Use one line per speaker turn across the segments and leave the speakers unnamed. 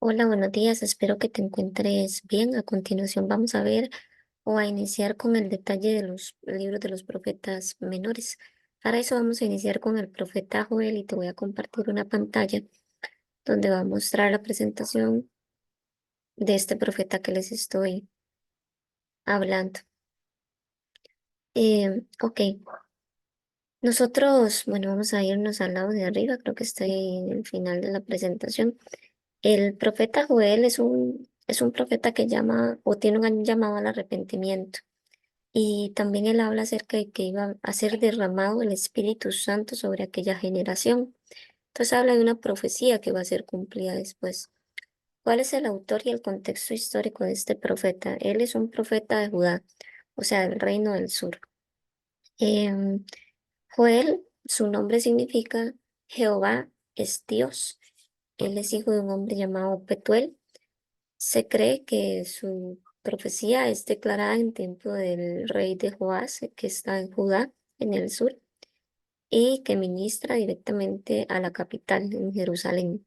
Hola, buenos días. Espero que te encuentres bien. A continuación vamos a ver o a iniciar con el detalle de los libros de los profetas menores. Para eso vamos a iniciar con el profeta Joel y te voy a compartir una pantalla donde va a mostrar la presentación de este profeta que les estoy hablando. Ok, nosotros, bueno, vamos a irnos al lado de arriba, creo que está ahí en el final de la presentación. El profeta Joel es un profeta que llama o tiene un llamado al arrepentimiento. Y también él habla acerca de que iba a ser derramado el Espíritu Santo sobre aquella generación. Entonces habla de una profecía que va a ser cumplida después. ¿Cuál es el autor y el contexto histórico de este profeta? Él es un profeta de Judá, o sea, del reino del sur. Em, Joel, su nombre significa Jehová es Dios. Él es hijo de un hombre llamado Petuel. Se cree que su profecía es declarada en tiempo del rey de Joás, que está en Judá, en el sur, y que ministra directamente a la capital, en Jerusalén.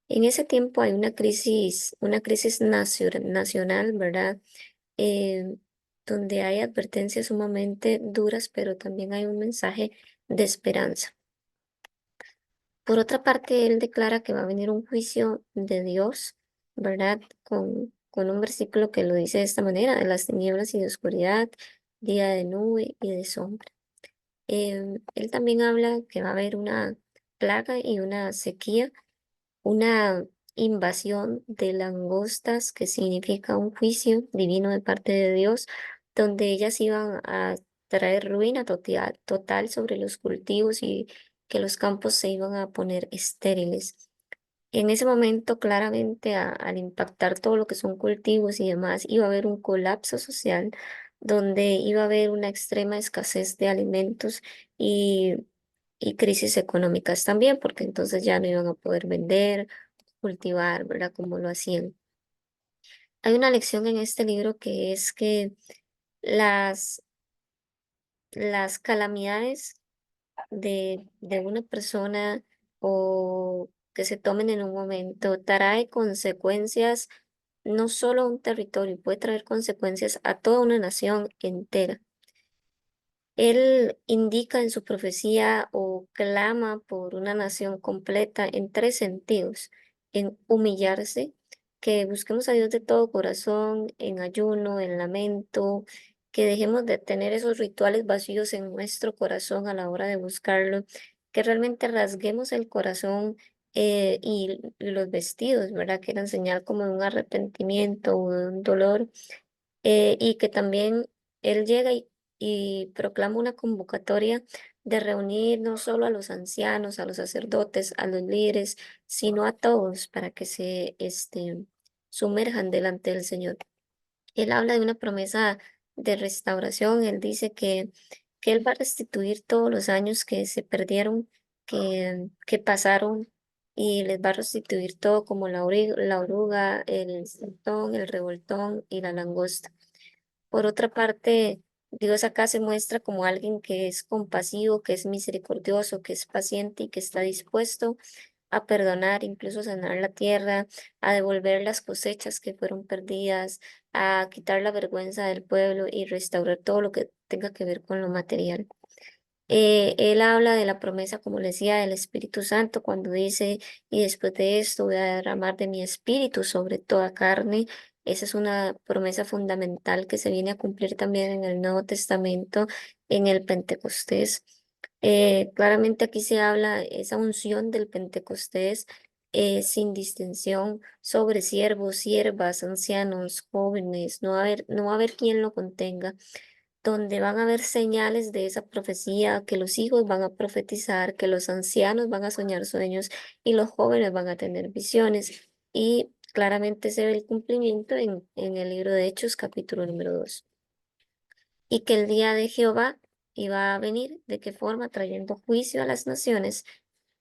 En ese tiempo hay una crisis nacional, ¿verdad? Eh, donde hay advertencias sumamente duras, pero también hay un mensaje de esperanza. Por otra parte, él declara que va a venir un juicio de Dios, ¿verdad? Con un versículo que lo dice de esta manera: de las tinieblas y de oscuridad, día de nube y de sombra. Él también habla que va a haber una plaga y una sequía, una invasión de langostas, que significa un juicio divino de parte de Dios, donde ellas iban a traer ruina total sobre los cultivos y que los campos se iban a poner estériles. En ese momento, claramente, al impactar todo lo que son cultivos y demás, iba a haber un colapso social donde iba a haber una extrema escasez de alimentos y, y crisis económicas también, porque entonces ya no iban a poder vender, cultivar, ¿verdad? Como lo hacían. Hay una lección en este libro que es que las, las calamidades de una persona o que se tomen en un momento trae consecuencias no solo a un territorio, puede traer consecuencias a toda una nación entera. Él indica en su profecía o clama por una nación completa en tres sentidos: en humillarse, que busquemos a Dios de todo corazón, en ayuno, en lamento, que dejemos de tener esos rituales vacíos en nuestro corazón a la hora de buscarlo, que realmente rasguemos el corazón y los vestidos, ¿verdad? Que eran señal como de un arrepentimiento o de un dolor, y que también él llega y proclama una convocatoria de reunir no solo a los ancianos, a los sacerdotes, a los líderes, sino a todos para que se sumerjan delante del Señor. Él habla de una promesa de restauración. Él dice que Él va a restituir todos los años que se perdieron, que pasaron, y les va a restituir todo como la oruga, el saltón, el revoltón y la langosta. Por otra parte, Dios acá se muestra como alguien que es compasivo, que es misericordioso, que es paciente y que está dispuesto a perdonar, incluso a sanar la tierra, a devolver las cosechas que fueron perdidas, a quitar la vergüenza del pueblo y restaurar todo lo que tenga que ver con lo material. Él habla de la promesa, como le decía, del Espíritu Santo cuando dice: y después de esto voy a derramar de mi espíritu sobre toda carne. Esa es una promesa fundamental que se viene a cumplir también en el Nuevo Testamento, en el Pentecostés. Claramente aquí se habla esa unción del Pentecostés, sin distinción sobre siervos, siervas, ancianos, jóvenes. No va a haber quien lo contenga, donde van a haber señales de esa profecía, que los hijos van a profetizar, que los ancianos van a soñar sueños y los jóvenes van a tener visiones. Y claramente se ve el cumplimiento en el libro de Hechos, capítulo número 2. Y que el día de Jehová iba a venir, ¿de qué forma? Trayendo juicio a las naciones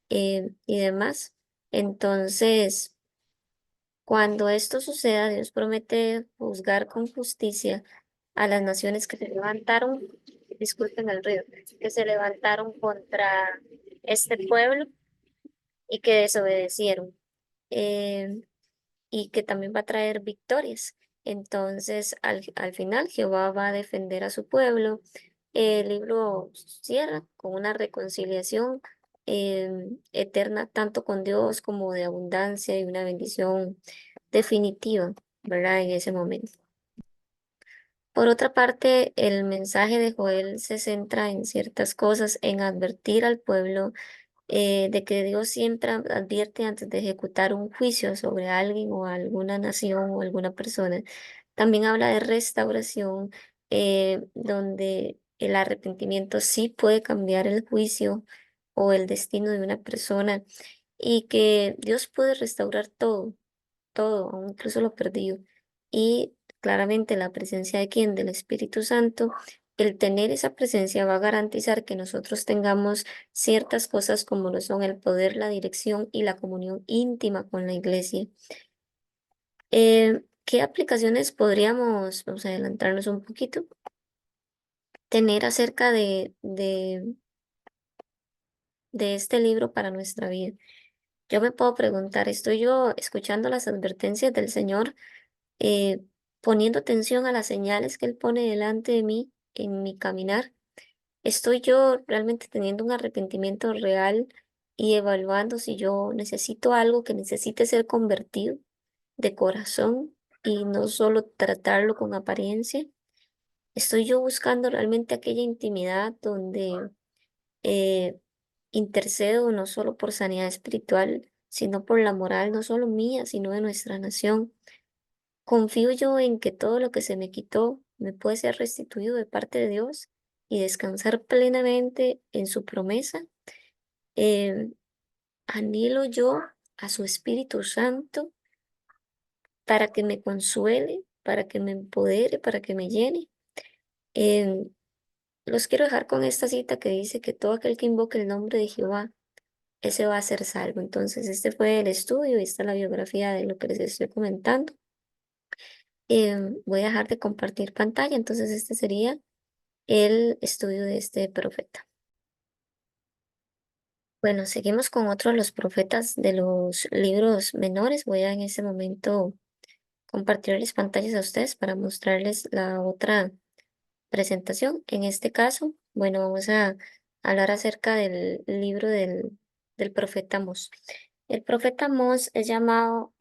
y demás. Entonces, cuando esto suceda, Dios promete juzgar con justicia a las naciones que se levantaron, disculpen el ruido, que se levantaron contra este pueblo y que desobedecieron. y que también va a traer victorias. Entonces, al final, Jehová va a defender a su pueblo. El libro cierra con una reconciliación eterna, tanto con Dios como de abundancia y una bendición definitiva, ¿verdad? En ese momento. Por otra parte, el mensaje de Joel se centra en ciertas cosas, en advertir al pueblo de que Dios siempre advierte antes de ejecutar un juicio sobre alguien o alguna nación o alguna persona. También habla de restauración, donde el arrepentimiento sí puede cambiar el juicio o el destino de una persona y que Dios puede restaurar todo, todo, aún incluso lo perdido. Y claramente la presencia de quién, del Espíritu Santo, el tener esa presencia va a garantizar que nosotros tengamos ciertas cosas como lo son el poder, la dirección y la comunión íntima con la iglesia. ¿Qué aplicaciones podríamos, vamos a adelantarnos un poquito, tener acerca de este libro para nuestra vida? Yo me puedo preguntar, ¿estoy yo escuchando las advertencias del Señor, eh, poniendo atención a las señales que Él pone delante de mí en mi caminar? ¿Estoy yo realmente teniendo un arrepentimiento real y evaluando si yo necesito algo que necesite ser convertido de corazón y no solo tratarlo con apariencia? ¿Estoy yo buscando realmente aquella intimidad donde eh, intercedo no solo por sanidad espiritual, sino por la moral, no solo mía, sino de nuestra nación? ¿Confío yo en que todo lo que se me quitó me puede ser restituido de parte de Dios y descansar plenamente en su promesa? Eh, Anhelo yo a su Espíritu Santo para que me consuele, para que me empodere, para que me llene. Em, los quiero dejar con esta cita que dice que todo aquel que invoque el nombre de Jehová, ese va a ser salvo. Entonces, este fue el estudio y esta es la biografía de lo que les estoy comentando. Voy a dejar de compartir pantalla, entonces este sería el estudio de este profeta. Bueno, seguimos con otro de los profetas de los libros menores. Voy a en ese momento compartirles pantallas a ustedes para mostrarles la otra presentación. En este caso, bueno, vamos a hablar acerca del libro del profeta Amós. El profeta Amós es llamado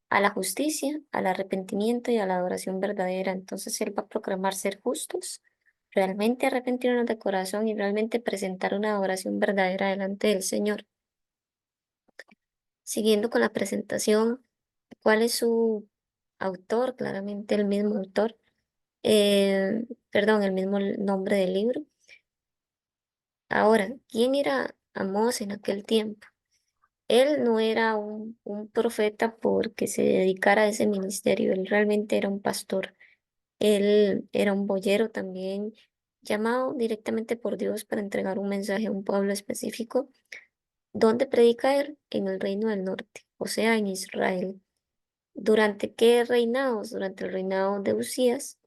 a la justicia, al arrepentimiento y a la adoración verdadera. Entonces él va a proclamar ser justos, realmente arrepentirnos de corazón y realmente presentar una adoración verdadera delante del Señor. Siguiendo con la presentación, ¿cuál es su autor? Claramente el mismo autor, perdón, el mismo nombre del libro. Ahora, ¿quién era Amós en aquel tiempo? Él no era un profeta porque se dedicara a ese ministerio, él realmente era un pastor. Él era un boyero también, llamado directamente por Dios para entregar un mensaje a un pueblo específico. ¿Dónde predica él? En el reino del norte, o sea, en Israel. ¿Durante qué reinados? Durante el reinado de Usías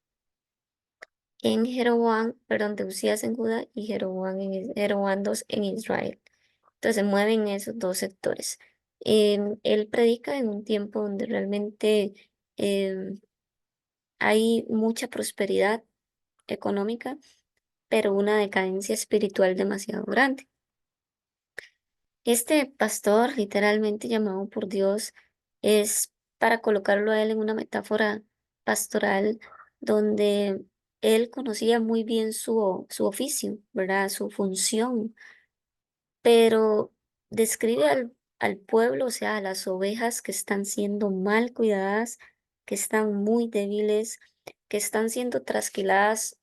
en Jeroboam, perdón, de Usías en Judá y Jeroboam II en Israel. Entonces se mueven esos dos sectores. Él predica en un tiempo donde realmente em, hay mucha prosperidad económica, pero una decadencia espiritual demasiado grande. Este pastor, literalmente llamado por Dios, es para colocarlo a él en una metáfora pastoral donde él conocía muy bien su oficio, ¿verdad? Su función, pero describe al pueblo, o sea, a las ovejas que están siendo mal cuidadas, que están muy débiles, que están siendo trasquiladas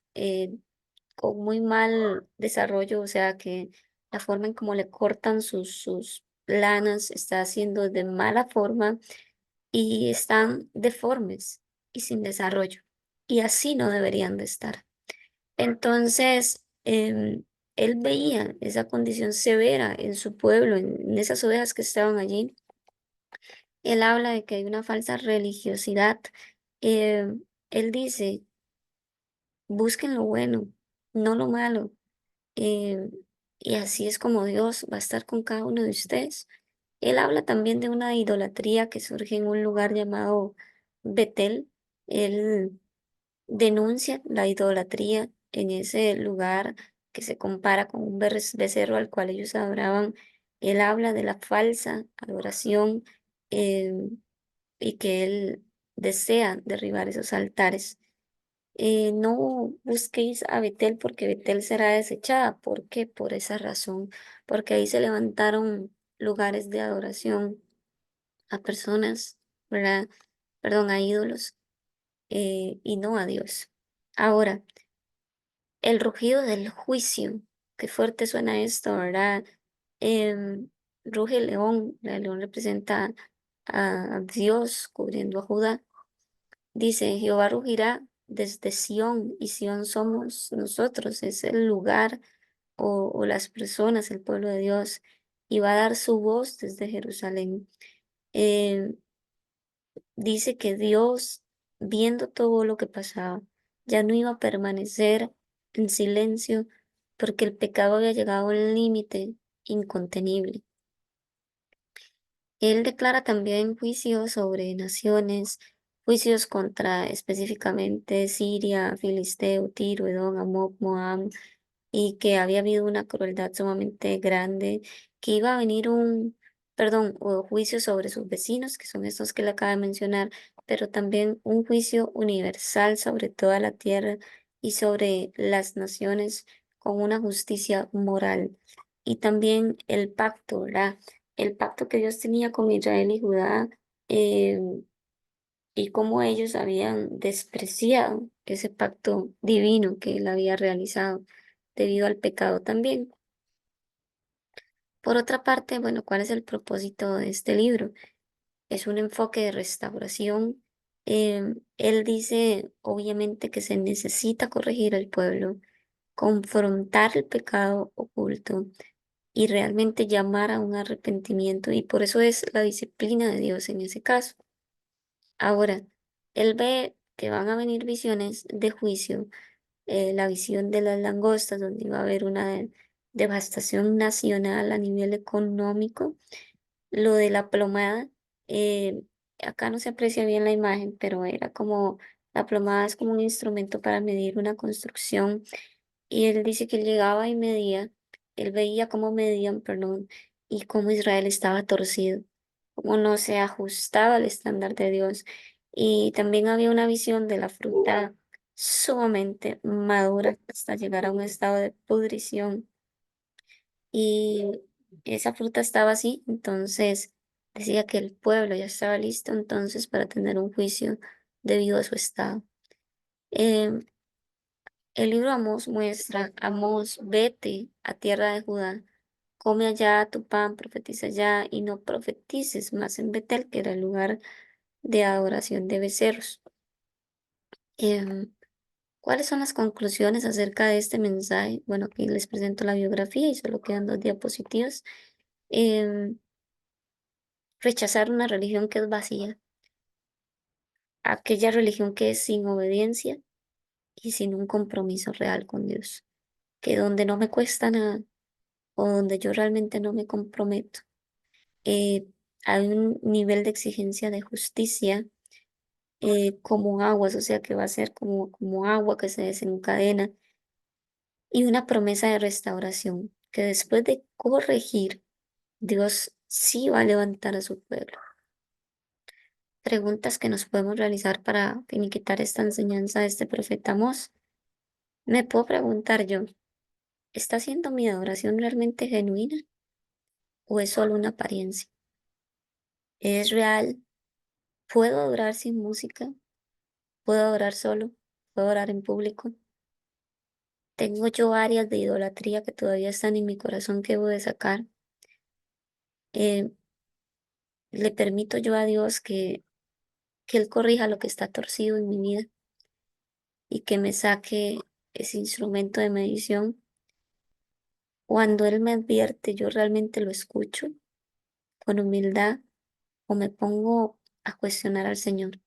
con muy mal desarrollo, o sea, que la forma en cómo le cortan sus lanas está haciendo de mala forma y están deformes y sin desarrollo. Y así no deberían de estar. Entonces, él veía esa condición severa en su pueblo, en esas ovejas que estaban allí. Él habla de que hay una falsa religiosidad. Él dice, busquen lo bueno, no lo malo. Eh, y así es como Dios va a estar con cada uno de ustedes. Él habla también de una idolatría que surge en un lugar llamado Betel. Él denuncia la idolatría en ese lugar que se compara con un becerro al cual ellos adoraban. Él habla de la falsa adoración eh, y que él desea derribar esos altares. No busquéis a Betel porque Betel será desechada. ¿Por qué? Por esa razón, porque ahí se levantaron lugares de adoración a personas, ¿verdad? Perdón, a ídolos, y no a Dios. Ahora, el rugido del juicio, qué fuerte suena esto, ¿verdad? Ruge el león representa a Dios cubriendo a Judá. Dice, Jehová rugirá desde Sión, y Sión somos nosotros, es el lugar o las personas, el pueblo de Dios, y va a dar su voz desde Jerusalén. Eh, Dice que Dios, viendo todo lo que pasaba, ya no iba a permanecer en silencio porque el pecado había llegado a un límite incontenible. Él declara también juicios sobre naciones, juicios contra específicamente Siria, Filisteo, Tiro, Edom, Amok, Moab, y que había habido una crueldad sumamente grande, que iba a venir o juicio sobre sus vecinos, que son estos que le acabo de mencionar, pero también un juicio universal sobre toda la tierra y sobre las naciones con una justicia moral. Y también el pacto, ¿verdad? El pacto que Dios tenía con Israel y Judá, eh, y cómo ellos habían despreciado ese pacto divino que él había realizado debido al pecado también. Por otra parte, bueno, ¿cuál es el propósito de este libro? Es un enfoque de restauración. Él dice, obviamente, que se necesita corregir al pueblo, confrontar el pecado oculto y realmente llamar a un arrepentimiento. Y por eso es la disciplina de Dios en ese caso. Ahora, él ve que van a venir visiones de juicio, la visión de las langostas, donde iba a haber una devastación nacional a nivel económico, lo de la plomada, eh, acá no se aprecia bien la imagen, pero era como, la plomada es como un instrumento para medir una construcción, y él dice que él llegaba y medía, él veía cómo medían, perdón, y cómo Israel estaba torcido, cómo no se ajustaba al estándar de Dios. Y también había una visión de la fruta sumamente madura hasta llegar a un estado de pudrición. Y esa fruta estaba así, entonces decía que el pueblo ya estaba listo entonces para tener un juicio debido a su estado. Em, el libro Amós muestra, Amós, vete a tierra de Judá, come allá tu pan, profetiza allá y no profetices más en Betel, que era el lugar de adoración de becerros. Em, ¿Cuáles son las conclusiones acerca de este mensaje? Bueno, aquí les presento la biografía y solo quedan dos diapositivas. Em, Rechazar una religión que es vacía, aquella religión que es sin obediencia y sin un compromiso real con Dios, que donde no me cuesta nada o donde yo realmente no me comprometo, eh, hay un nivel de exigencia de justicia, como aguas, o sea que va a ser como agua que se desencadena, y una promesa de restauración, que después de corregir, Dios sí va a levantar a su pueblo. Preguntas que nos podemos realizar para finiquitar esta enseñanza de este profeta Amós. Me puedo preguntar yo, ¿está siendo mi adoración realmente genuina o es solo una apariencia? ¿Es real? ¿Puedo adorar sin música? ¿Puedo adorar solo? ¿Puedo orar en público? ¿Tengo yo áreas de idolatría que todavía están en mi corazón que debo de sacar? Eh, ¿Le permito yo a Dios que Él corrija lo que está torcido en mi vida y que me saque ese instrumento de medición? Cuando Él me advierte, yo realmente lo escucho con humildad o me pongo a cuestionar al Señor.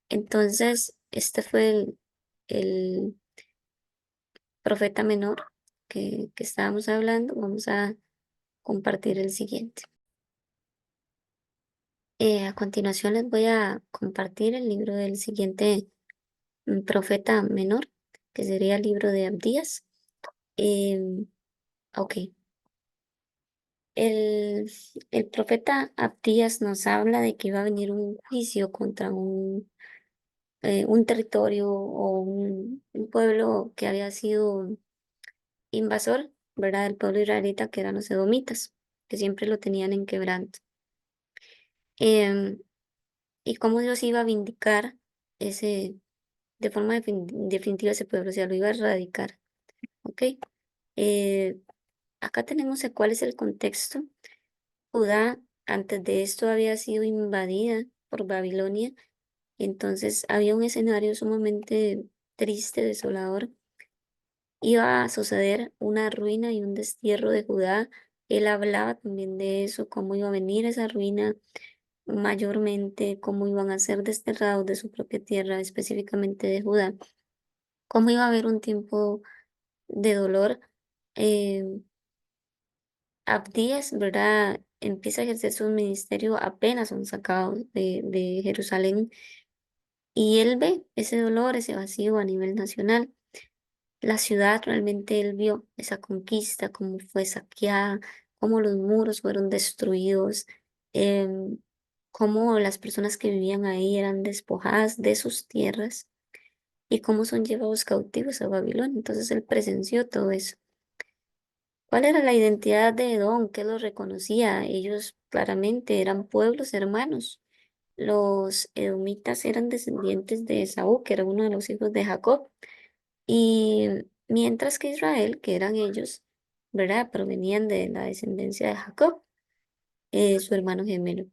Entonces, este fue el profeta menor que estábamos hablando. Vamos a compartir el siguiente. A continuación les voy a compartir el libro del siguiente profeta menor, que sería el libro de Abdías. Em, ok, el, el profeta Abdías nos habla de que iba a venir un juicio contra un territorio o un pueblo que había sido invasor, ¿verdad? El pueblo israelita, que eran los edomitas, que siempre lo tenían en quebranto. Em, y cómo Dios iba a vindicar ese, de forma definitiva ese pueblo, o sea, lo iba a erradicar, ¿ok? Eh, Acá tenemos cuál es el contexto. Judá antes de esto había sido invadida por Babilonia, entonces había un escenario sumamente triste, desolador. Iba a suceder una ruina y un destierro de Judá. Él hablaba también de eso, cómo iba a venir esa ruina mayormente, cómo iban a ser desterrados de su propia tierra, específicamente de Judá, cómo iba a haber un tiempo de dolor. Eh, Abdías, ¿verdad? Empieza a ejercer su ministerio apenas son sacados de Jerusalén y él ve ese dolor, ese vacío a nivel nacional. La ciudad realmente él vio esa conquista, cómo fue saqueada, cómo los muros fueron destruidos, em, cómo las personas que vivían ahí eran despojadas de sus tierras y cómo son llevados cautivos a Babilonia. Entonces él presenció todo eso. ¿Cuál era la identidad de Edom? ¿Qué los reconocía? Ellos claramente eran pueblos hermanos. Los edomitas eran descendientes de Esaú, que era uno de los hijos de Jacob. Y mientras que Israel, que eran ellos, ¿verdad? Provenían de la descendencia de Jacob, su hermano gemelo.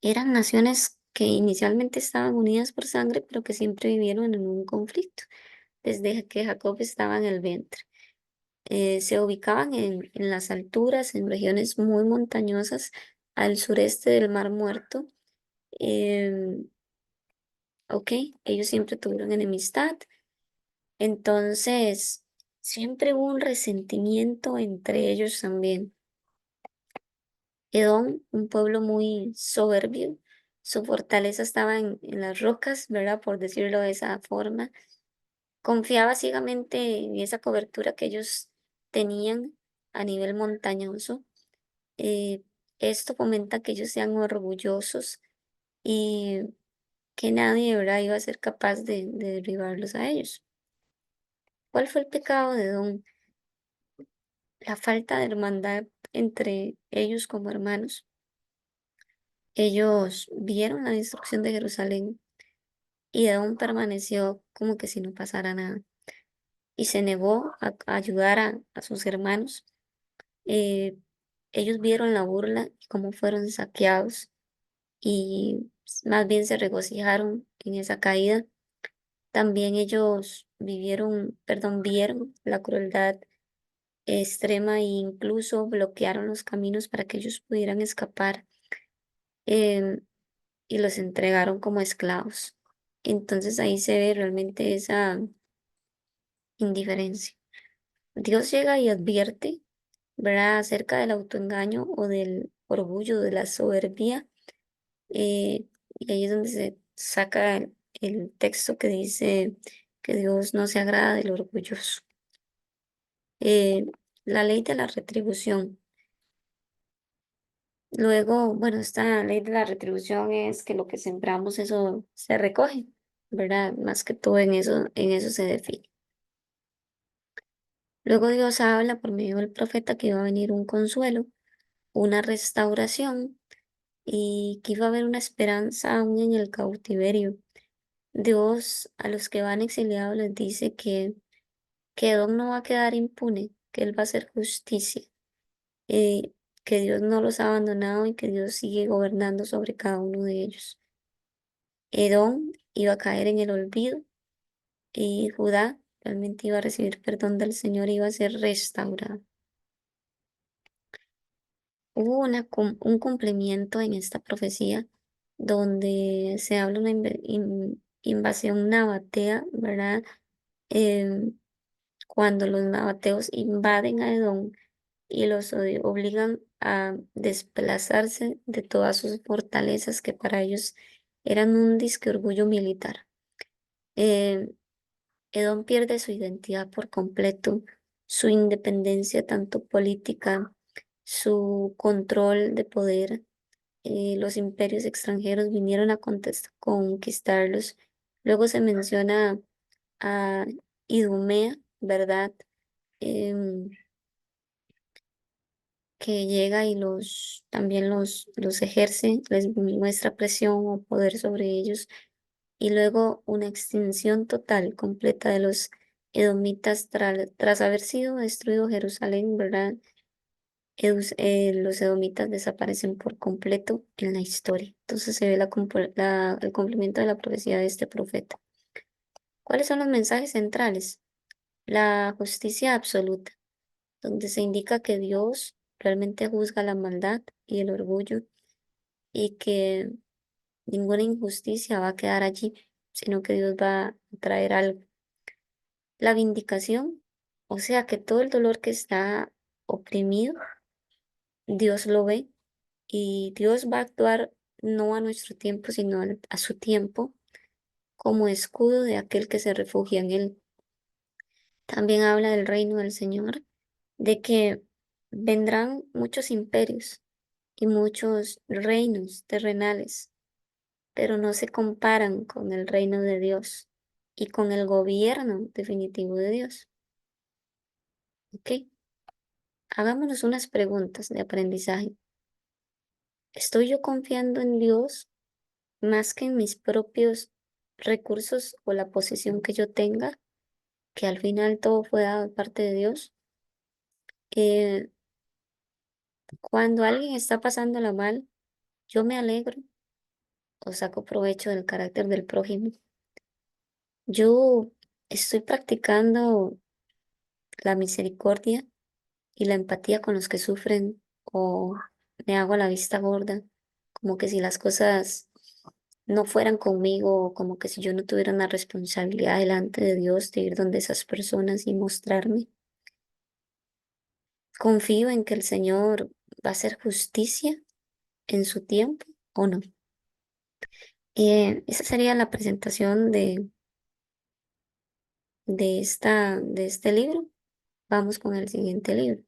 Eran naciones que inicialmente estaban unidas por sangre, pero que siempre vivieron en un conflicto, desde que Jacob estaba en el vientre. Se ubicaban en las alturas, en regiones muy montañosas al sureste del Mar Muerto. Em, ok, ellos siempre tuvieron enemistad. Entonces, siempre hubo un resentimiento entre ellos también. Edom, un pueblo muy soberbio, su fortaleza estaba en las rocas, ¿verdad? Por decirlo de esa forma. Confiaba ciegamente en esa cobertura que ellos tenían a nivel montañoso. Eh, Esto fomenta que ellos sean orgullosos y que nadie, ¿verdad?, iba a ser capaz de derribarlos a ellos. ¿Cuál fue el pecado de Edom? La falta de hermandad entre ellos como hermanos. Ellos vieron la destrucción de Jerusalén y aún permaneció como que si no pasara nada. Y se negó a ayudar a sus hermanos. Eh, Ellos vieron la burla y cómo fueron saqueados y más bien se regocijaron en esa caída. También ellos vieron la crueldad extrema e incluso bloquearon los caminos para que ellos pudieran escapar. em, y los entregaron como esclavos. Entonces ahí se ve realmente esa indiferencia. Dios llega y advierte, ¿verdad?, acerca del autoengaño o del orgullo, de la soberbia. Y ahí es donde se saca el texto que dice que Dios no se agrada del orgulloso. Eh, la ley de la retribución. Luego, bueno, esta ley de la retribución es que lo que sembramos, eso se recoge, ¿verdad? Más que todo en eso se define. Luego Dios habla por medio del profeta que iba a venir un consuelo, una restauración y que iba a haber una esperanza aún en el cautiverio. Dios a los que van exiliados les dice que Edom no va a quedar impune, que Él va a hacer justicia, eh, que Dios no los ha abandonado y que Dios sigue gobernando sobre cada uno de ellos. Edom iba a caer en el olvido y Judá realmente iba a recibir perdón del Señor, iba a ser restaurado. Hubo un cumplimiento en esta profecía donde se habla una invasión nabatea, ¿verdad? Em, Cuando los nabateos invaden a Edom, y los obligan a desplazarse de todas sus fortalezas que para ellos eran un disque orgullo militar. Eh, Edom pierde su identidad por completo, su independencia tanto política, su control de poder. Los imperios extranjeros vinieron a conquistarlos. Luego se menciona a Idumea, ¿verdad? Em, que llega y también los ejerce, les muestra presión o poder sobre ellos, y luego una extinción total, completa de los edomitas tras haber sido destruido Jerusalén, ¿verdad? Los edomitas desaparecen por completo en la historia. Entonces se ve el cumplimiento de la profecía de este profeta. ¿Cuáles son los mensajes centrales? La justicia absoluta, donde se indica que Dios realmente juzga la maldad y el orgullo y que ninguna injusticia va a quedar allí, sino que Dios va a traer algo. La vindicación, o sea que todo el dolor que está oprimido, Dios lo ve y Dios va a actuar no a nuestro tiempo, sino a su tiempo, como escudo de aquel que se refugia en él. También habla del reino del Señor, de que vendrán muchos imperios y muchos reinos terrenales, pero no se comparan con el reino de Dios y con el gobierno definitivo de Dios. ¿Ok? Hagámonos unas preguntas de aprendizaje. ¿Estoy yo confiando en Dios más que en mis propios recursos o la posición que yo tenga, que al final todo fue dado de parte de Dios? Eh, Cuando alguien está pasándola mal, yo me alegro o saco provecho del carácter del prójimo. Yo estoy practicando la misericordia y la empatía con los que sufren o me hago la vista gorda, como que si las cosas no fueran conmigo, o como que si yo no tuviera una responsabilidad delante de Dios de ir donde esas personas y mostrarme. Confío en que el Señor va a hacer justicia en su tiempo o no. Esa sería la presentación de este libro. Vamos con el siguiente libro.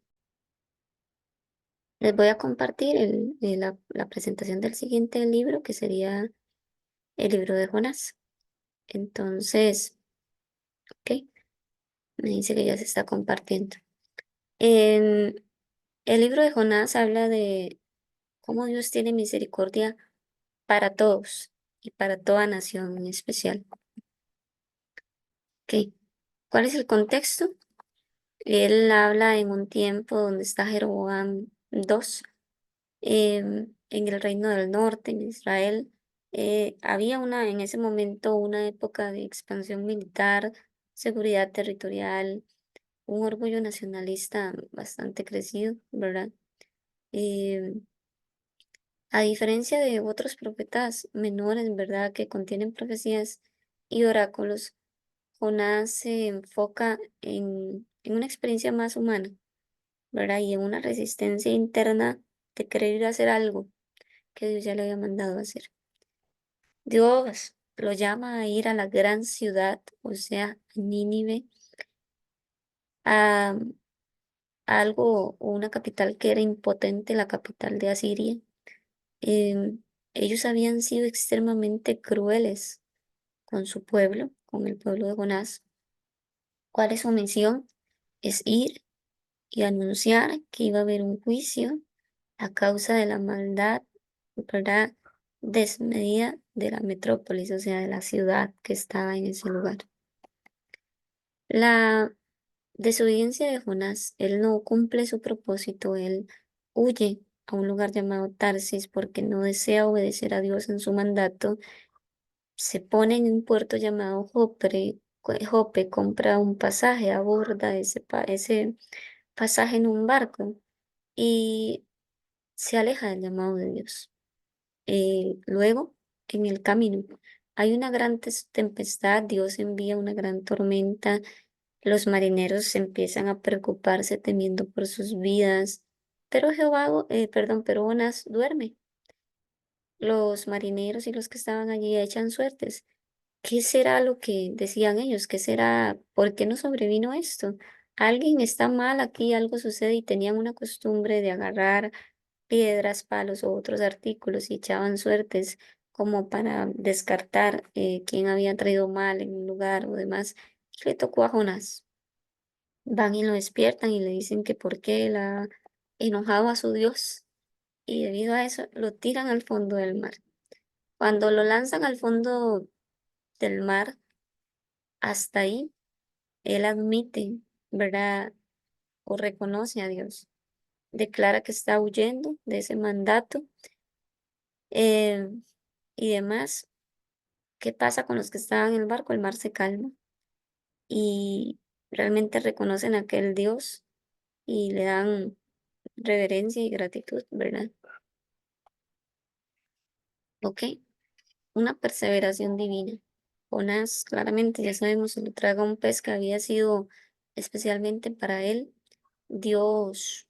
Les voy a compartir la presentación del siguiente libro, que sería el libro de Jonás. Entonces, ok, me dice que ya se está compartiendo. En el libro de Jonás habla de cómo Dios tiene misericordia para todos y para toda nación en especial. Ok, ¿cuál es el contexto? Él habla en un tiempo donde está Jeroboam II, en el reino del norte, en Israel. Había en ese momento una época de expansión militar, seguridad territorial, un orgullo nacionalista bastante crecido, ¿verdad? Eh, a diferencia de otros profetas menores, ¿verdad? Que contienen profecías y oráculos, Jonás se enfoca en una experiencia más humana, ¿verdad? Y en una resistencia interna de querer ir a hacer algo que Dios ya le había mandado a hacer. Dios lo llama a ir a la gran ciudad, o sea, a Nínive, a algo o una capital que era impotente, la capital de Asiria. Em, Ellos habían sido extremadamente crueles con su pueblo, con el pueblo de Jonás. ¿Cuál es su misión? Es ir y anunciar que iba a haber un juicio a causa de la maldad, ¿verdad? Desmedida de la metrópolis, o sea, de la ciudad que estaba en ese lugar. La desobediencia de Jonás, él no cumple su propósito, él huye a un lugar llamado Tarsis porque no desea obedecer a Dios en su mandato. Se pone en un puerto llamado Jope, compra un pasaje, aborda ese pasaje en un barco y se aleja del llamado de Dios. Luego, en el camino, hay una gran tempestad, Dios envía una gran tormenta, Los marineros empiezan a preocuparse temiendo por sus vidas, pero pero Jonás duerme. Los marineros y los que estaban allí echan suertes. ¿Qué será lo que decían ellos? ¿Qué será? ¿Por qué no sobrevino esto? Alguien está mal aquí, algo sucede y tenían una costumbre de agarrar piedras, palos o otros artículos y echaban suertes como para descartar quién había traído mal en un lugar o demás. Y le tocó a Jonás. Van y lo despiertan y le dicen que por qué él ha enojado a su Dios y debido a eso lo tiran al fondo del mar. Cuando lo lanzan al fondo del mar, hasta ahí él admite, ¿verdad? O reconoce a Dios. Declara que está huyendo de ese mandato eh, y demás. ¿Qué pasa con los que estaban en el barco? El mar se calma y realmente reconocen a aquel Dios y le dan reverencia y gratitud, ¿verdad? Ok, una perseveración divina. Jonás, claramente, ya sabemos, se lo traga un pez que había sido especialmente para él. Dios,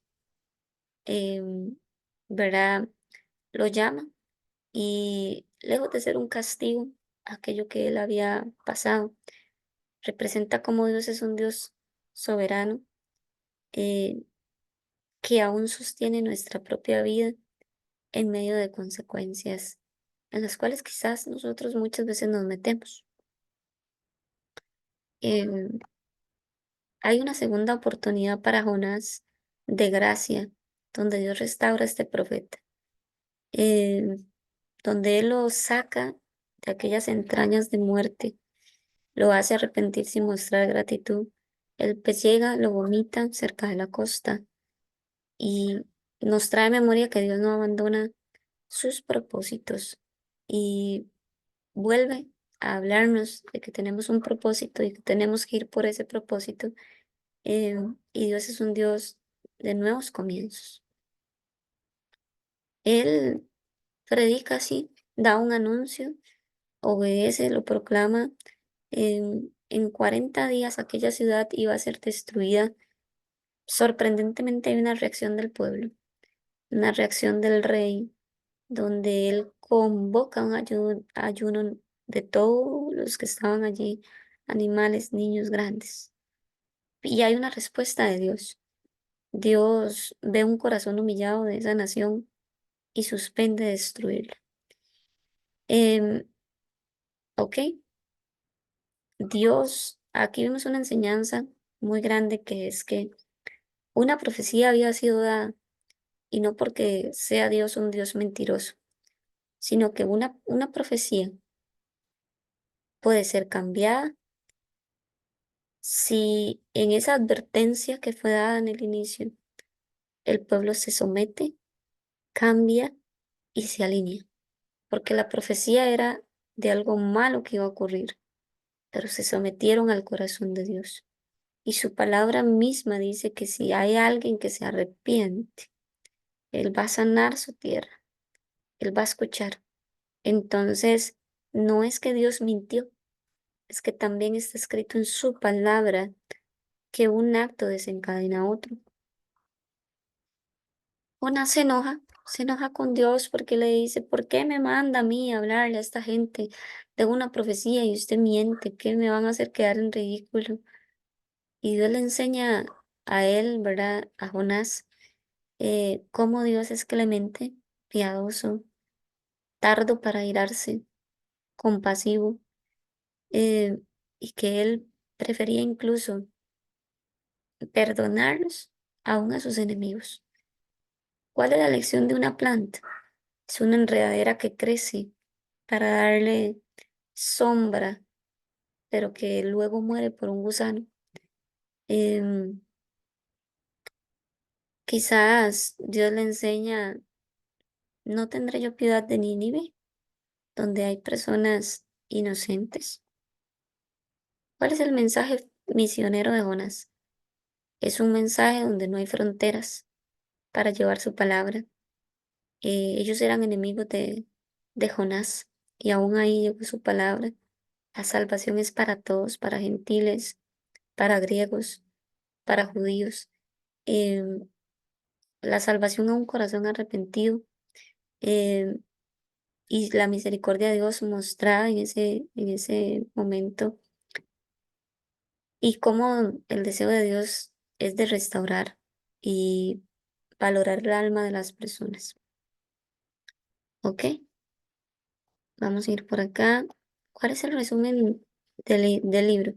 ¿verdad? Lo llama y lejos de ser un castigo, aquello que él había pasado, representa cómo Dios es un Dios soberano eh, que aún sostiene nuestra propia vida en medio de consecuencias en las cuales quizás nosotros muchas veces nos metemos. Em, Hay una segunda oportunidad para Jonás de gracia, donde Dios restaura a este profeta, em, donde Él lo saca de aquellas entrañas de muerte, lo hace arrepentirse y mostrar gratitud. El pez llega, lo vomita cerca de la costa y nos trae memoria que Dios no abandona sus propósitos y vuelve a hablarnos de que tenemos un propósito y que tenemos que ir por ese propósito. Y Dios es un Dios de nuevos comienzos. Él predica así, da un anuncio, obedece, lo proclama. En 40 días aquella ciudad iba a ser destruida. Sorprendentemente hay una reacción del pueblo, una reacción del rey, donde él convoca un ayuno de todos los que estaban allí, animales, niños, grandes. Y hay una respuesta de Dios. Dios ve un corazón humillado de esa nación y suspende destruirla. Em, ok, Dios, aquí vemos una enseñanza muy grande que es que una profecía había sido dada y no porque sea Dios un Dios mentiroso, sino que una profecía puede ser cambiada si en esa advertencia que fue dada en el inicio, el pueblo se somete, cambia y se alinea, porque la profecía era de algo malo que iba a ocurrir, pero se sometieron al corazón de Dios. Y su palabra misma dice que si hay alguien que se arrepiente, Él va a sanar su tierra, Él va a escuchar. Entonces, no es que Dios mintió, es que también está escrito en su palabra que un acto desencadena otro. Una se enoja con Dios porque le dice, ¿por qué me manda a mí a hablarle a esta gente de una profecía y usted miente? ¿Qué me van a hacer quedar en ridículo? Y Dios le enseña a él, ¿verdad? A Jonás, cómo Dios es clemente, piadoso, tardo para irarse, compasivo, eh, y que él prefería incluso perdonarlos aún a sus enemigos. ¿Cuál es la lección de una planta? Es una enredadera que crece para darle sombra, pero que luego muere por un gusano. Em, Quizás Dios le enseña, no tendré yo piedad de Nínive, donde hay personas inocentes. ¿Cuál es el mensaje misionero de Jonás? Es un mensaje donde no hay fronteras para llevar su palabra. Ellos eran enemigos de Jonás y aún ahí llegó su palabra. La salvación es para todos, para gentiles, para griegos, para judíos, em, la salvación a un corazón arrepentido, em, y la misericordia de Dios mostrada en ese momento, y cómo el deseo de Dios es de restaurar y valorar el alma de las personas. ¿Ok? Vamos a ir por acá. ¿Cuál es el resumen del libro?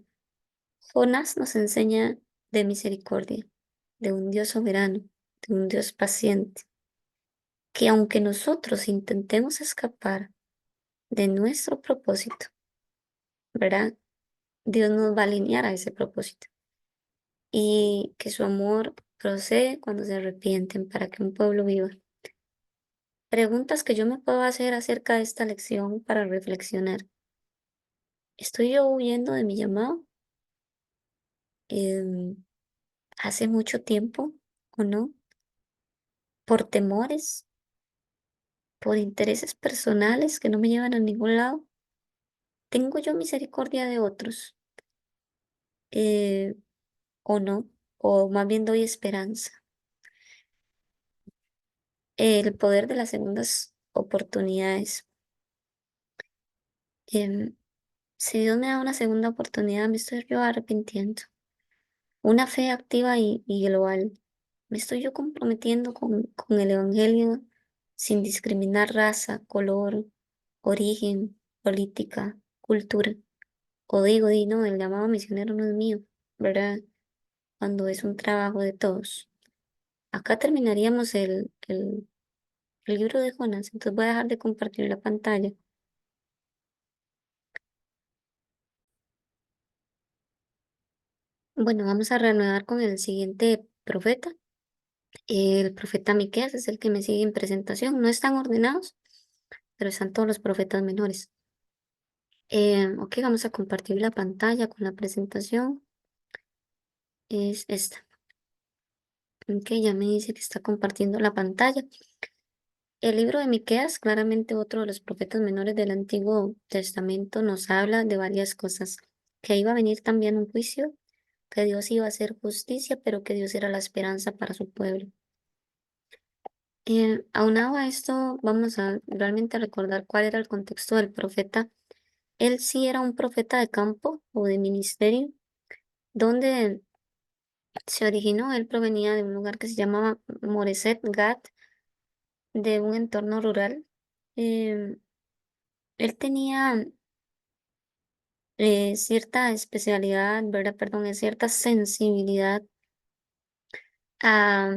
Jonás nos enseña de misericordia, de un Dios soberano, de un Dios paciente, que aunque nosotros intentemos escapar de nuestro propósito, ¿verdad? Dios nos va a alinear a ese propósito y que su amor procede cuando se arrepienten para que un pueblo viva. Preguntas que yo me puedo hacer acerca de esta lección para reflexionar. ¿Estoy yo huyendo de mi llamado? Em, ¿Hace mucho tiempo o no? ¿Por temores? ¿Por intereses personales que no me llevan a ningún lado? ¿Tengo yo misericordia de otros? Eh, ¿O no? ¿O más bien doy esperanza? El poder de las segundas oportunidades. Em, si Dios me da una segunda oportunidad, me estoy yo arrepintiendo. Una fe activa y global. Me estoy yo comprometiendo con el Evangelio sin discriminar raza, color, origen, política, cultura. O digo, di, no, el llamado misionero no es mío, ¿verdad? Cuando es un trabajo de todos. Acá terminaríamos el libro de Jonás, entonces voy a dejar de compartir la pantalla. Bueno, vamos a reanudar con el siguiente profeta. El profeta Miqueas es el que me sigue en presentación. No están ordenados, pero están todos los profetas menores. Ok, vamos a compartir la pantalla con la presentación. Es esta. Ok, ya me dice que está compartiendo la pantalla. El libro de Miqueas, claramente otro de los profetas menores del Antiguo Testamento, nos habla de varias cosas. Que iba a venir también un juicio, que Dios iba a hacer justicia, pero que Dios era la esperanza para su pueblo. Aunado a esto, vamos a realmente recordar cuál era el contexto del profeta. Él sí era un profeta de campo o de ministerio, donde se originó. Él provenía de un lugar que se llamaba Moreset Gat, de un entorno rural. Em, Él tenía cierta especialidad, ¿verdad? Perdón, cierta sensibilidad a,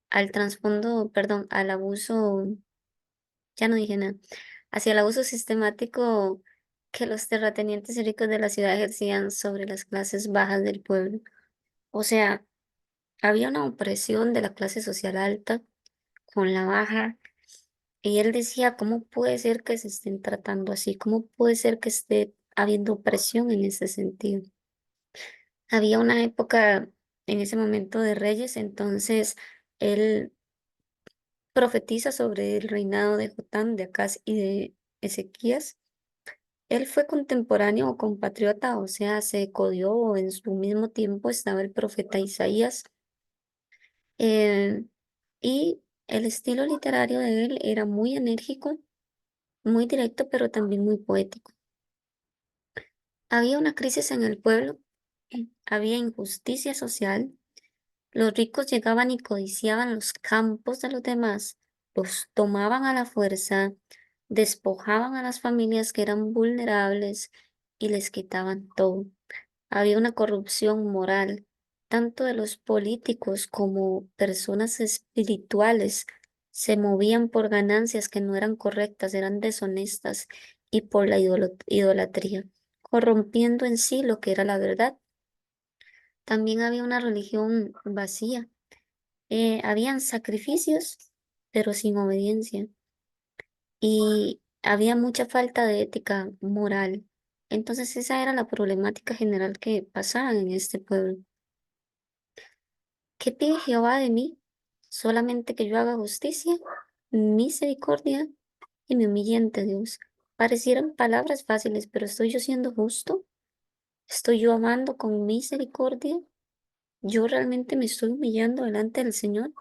al trasfondo, perdón, al abuso, ya no dije nada, hacia el abuso sistemático que los terratenientes y ricos de la ciudad ejercían sobre las clases bajas del pueblo. O sea, había una opresión de la clase social alta con la baja. Y él decía, ¿cómo puede ser que se estén tratando así? ¿Cómo puede ser que esté habiendo opresión en ese sentido? Había una época en ese momento de reyes, entonces él profetiza sobre el reinado de Jotam, de Acaz y de Ezequías. Él fue contemporáneo o compatriota, o sea, se codió en su mismo tiempo estaba el profeta Isaías. eh, y el estilo literario de él era muy enérgico, muy directo, pero también muy poético. Había una crisis en el pueblo, había injusticia social. Los ricos llegaban y codiciaban los campos de los demás, los tomaban a la fuerza, despojaban a las familias que eran vulnerables y les quitaban todo. Había una corrupción moral, tanto de los políticos como personas espirituales se movían por ganancias que no eran correctas, eran deshonestas y por la idolatría, corrompiendo en sí lo que era la verdad. También había una religión vacía. Habían sacrificios, pero sin obediencia. Y había mucha falta de ética moral. Entonces esa era la problemática general que pasaba en este pueblo. ¿Qué pide Jehová de mí? Solamente que yo haga justicia, misericordia y me humille ante Dios. Parecieran palabras fáciles, pero ¿estoy yo siendo justo? ¿Estoy yo amando con misericordia? ¿Yo realmente me estoy humillando delante del Señor?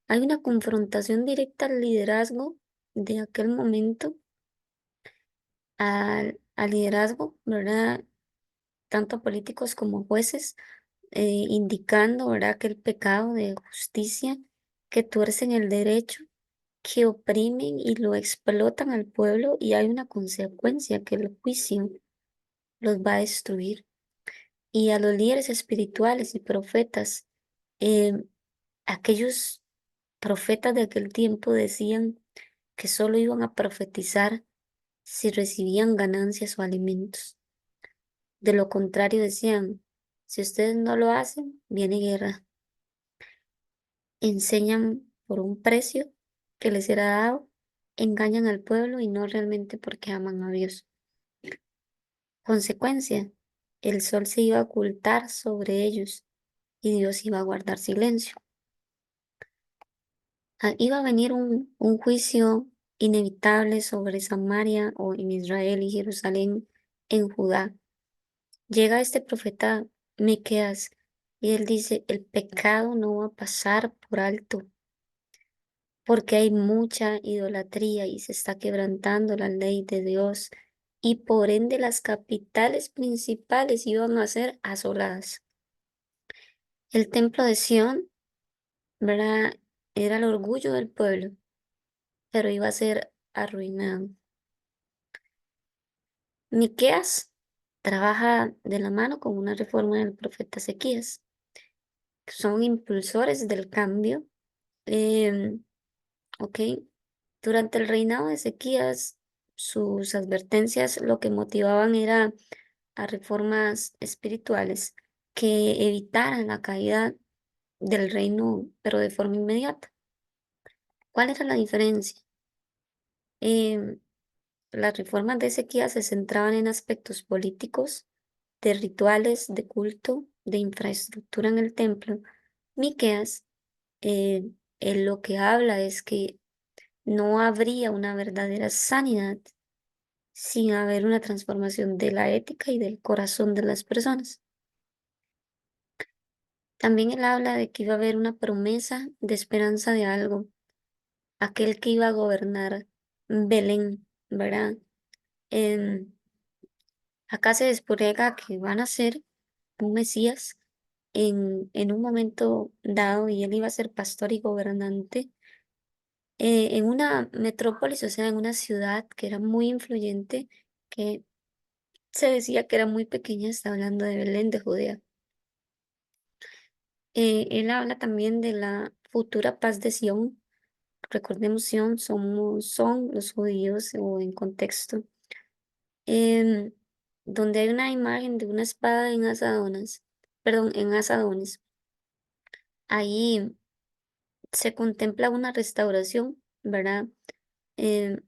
Hay una confrontación directa al liderazgo de aquel momento, al liderazgo, ¿verdad? Tanto a políticos como jueces, indicando, ¿verdad?, que el pecado de justicia, que tuercen el derecho, que oprimen y lo explotan al pueblo, y hay una consecuencia, que el juicio los va a destruir. Y a los líderes espirituales y profetas, em, aquellos profetas de aquel tiempo decían que solo iban a profetizar si recibían ganancias o alimentos. De lo contrario, decían, si ustedes no lo hacen, viene guerra. Enseñan por un precio que les era dado, engañan al pueblo y no realmente porque aman a Dios. Consecuencia, el sol se iba a ocultar sobre ellos y Dios iba a guardar silencio. Iba a venir un juicio inevitable sobre Samaria o en Israel y Jerusalén en Judá. Llega este profeta Miqueas y él dice, el pecado no va a pasar por alto porque hay mucha idolatría y se está quebrantando la ley de Dios y por ende las capitales principales iban a ser asoladas. El templo de Sión, ¿verdad?, era el orgullo del pueblo, pero iba a ser arruinado. Miqueas trabaja de la mano con una reforma del profeta Ezequías. Son impulsores del cambio. em, ¿Ok? Durante el reinado de Ezequías, sus advertencias lo que motivaban era a reformas espirituales que evitaran la caída del reino, pero de forma inmediata. ¿Cuál era la diferencia? Em, las reformas de Ezequías se centraban en aspectos políticos, de rituales, de culto, de infraestructura en el templo. Miqueas, eh, él lo que habla es que no habría una verdadera sanidad sin haber una transformación de la ética y del corazón de las personas. También él habla de que iba a haber una promesa de esperanza de algo, aquel que iba a gobernar Belén, ¿verdad? Em, acá se desprega que van a ser un Mesías en un momento dado y él iba a ser pastor y gobernante en una metrópolis, o sea, en una ciudad que era muy influyente, que se decía que era muy pequeña, está hablando de Belén de Judea. Él habla también de la futura paz de Sión. Recordemos, Sión son los judíos o en contexto, em, donde hay una imagen de una espada en asadones, perdón, en asadones. Ahí se contempla una restauración, ¿verdad? Em,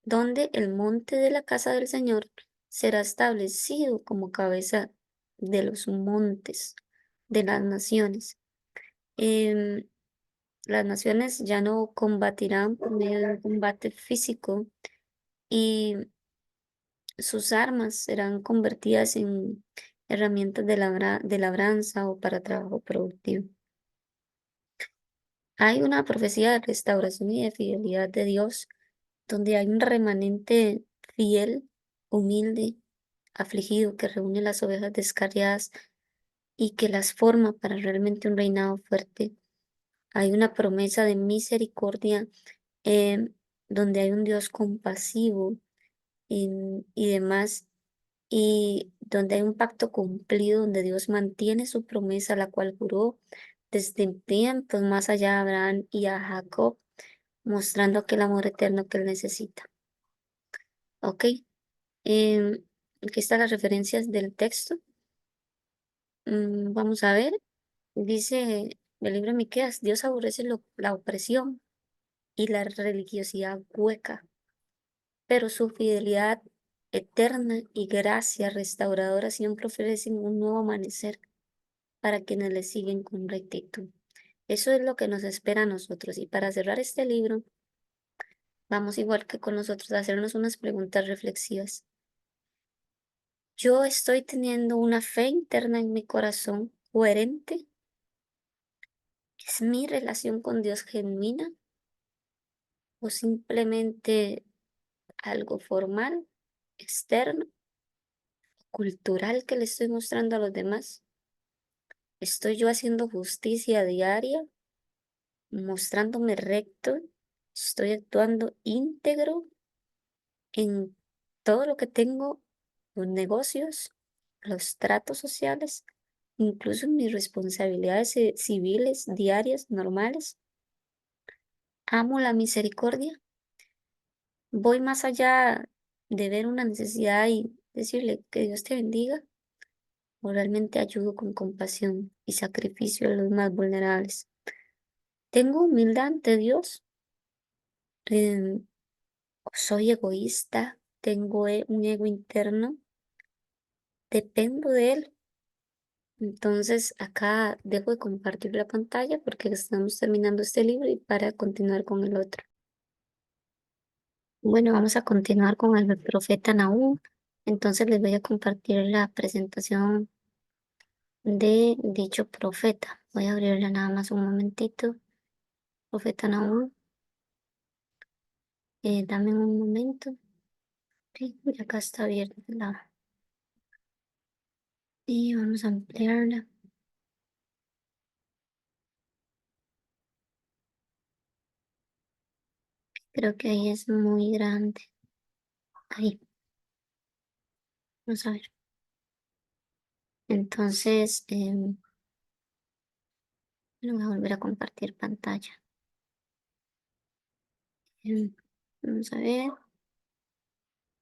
donde el monte de la casa del Señor será establecido como cabeza de los montes de las naciones. Em, las naciones ya no combatirán por medio de un combate físico y sus armas serán convertidas en herramientas de labranza o para trabajo productivo. Hay una profecía de restauración y de fidelidad de Dios, donde hay un remanente fiel, humilde, afligido, que reúne las ovejas descarriadas y que las forma para realmente un reinado fuerte. Hay una promesa de misericordia, donde hay un Dios compasivo y demás, y donde hay un pacto cumplido, donde Dios mantiene su promesa, la cual juró desde tiempos más allá a Abraham y a Jacob, mostrando aquel amor eterno que él necesita. ¿Ok? Aquí están las referencias del texto. Vamos a ver. Dice el libro de Miqueas, Dios aborrece la opresión y la religiosidad hueca, pero su fidelidad eterna y gracia restauradora siempre ofrecen un nuevo amanecer para quienes le siguen con rectitud. Eso es lo que nos espera a nosotros. Y para cerrar este libro, vamos igual que con nosotros a hacernos unas preguntas reflexivas. Yo estoy teniendo una fe interna en mi corazón coherente. ¿Es mi relación con Dios genuina o simplemente algo formal, externo, cultural que le estoy mostrando a los demás? ¿Estoy yo haciendo justicia diaria, mostrándome recto? ¿Estoy actuando íntegro en todo lo que tengo, los negocios, los tratos sociales, incluso en mis responsabilidades civiles, diarias, normales? ¿Amo la misericordia? ¿Voy más allá de ver una necesidad y decirle que Dios te bendiga? ¿O realmente ayudo con compasión y sacrificio a los más vulnerables? ¿Tengo humildad ante Dios? Em, ¿Soy egoísta? ¿Tengo un ego interno? ¿Dependo de Él? Entonces, acá dejo de compartir la pantalla porque estamos terminando este libro y para continuar con el otro. Bueno, vamos a continuar con el profeta Nahum. Entonces les voy a compartir la presentación de dicho profeta. Voy a abrirla nada más un momentito. Profeta Nahum, dame un momento. Sí, ya acá está abierta y vamos a ampliarla. Creo que ahí es muy grande. Ahí, vamos a ver. Entonces, bueno, voy a volver a compartir pantalla. Em, Vamos a ver.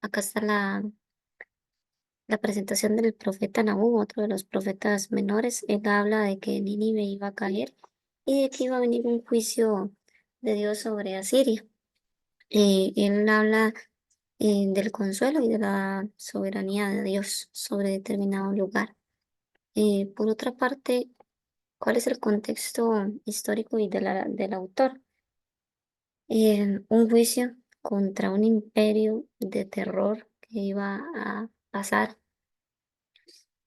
Acá está la presentación del profeta Nahum, otro de los profetas menores. Él habla de que Nínive iba a caer y de que iba a venir un juicio de Dios sobre Asiria. Él habla del consuelo y de la soberanía de Dios sobre determinado lugar. Por otra parte, ¿cuál es el contexto histórico y del autor? Un juicio contra un imperio de terror que iba a pasar.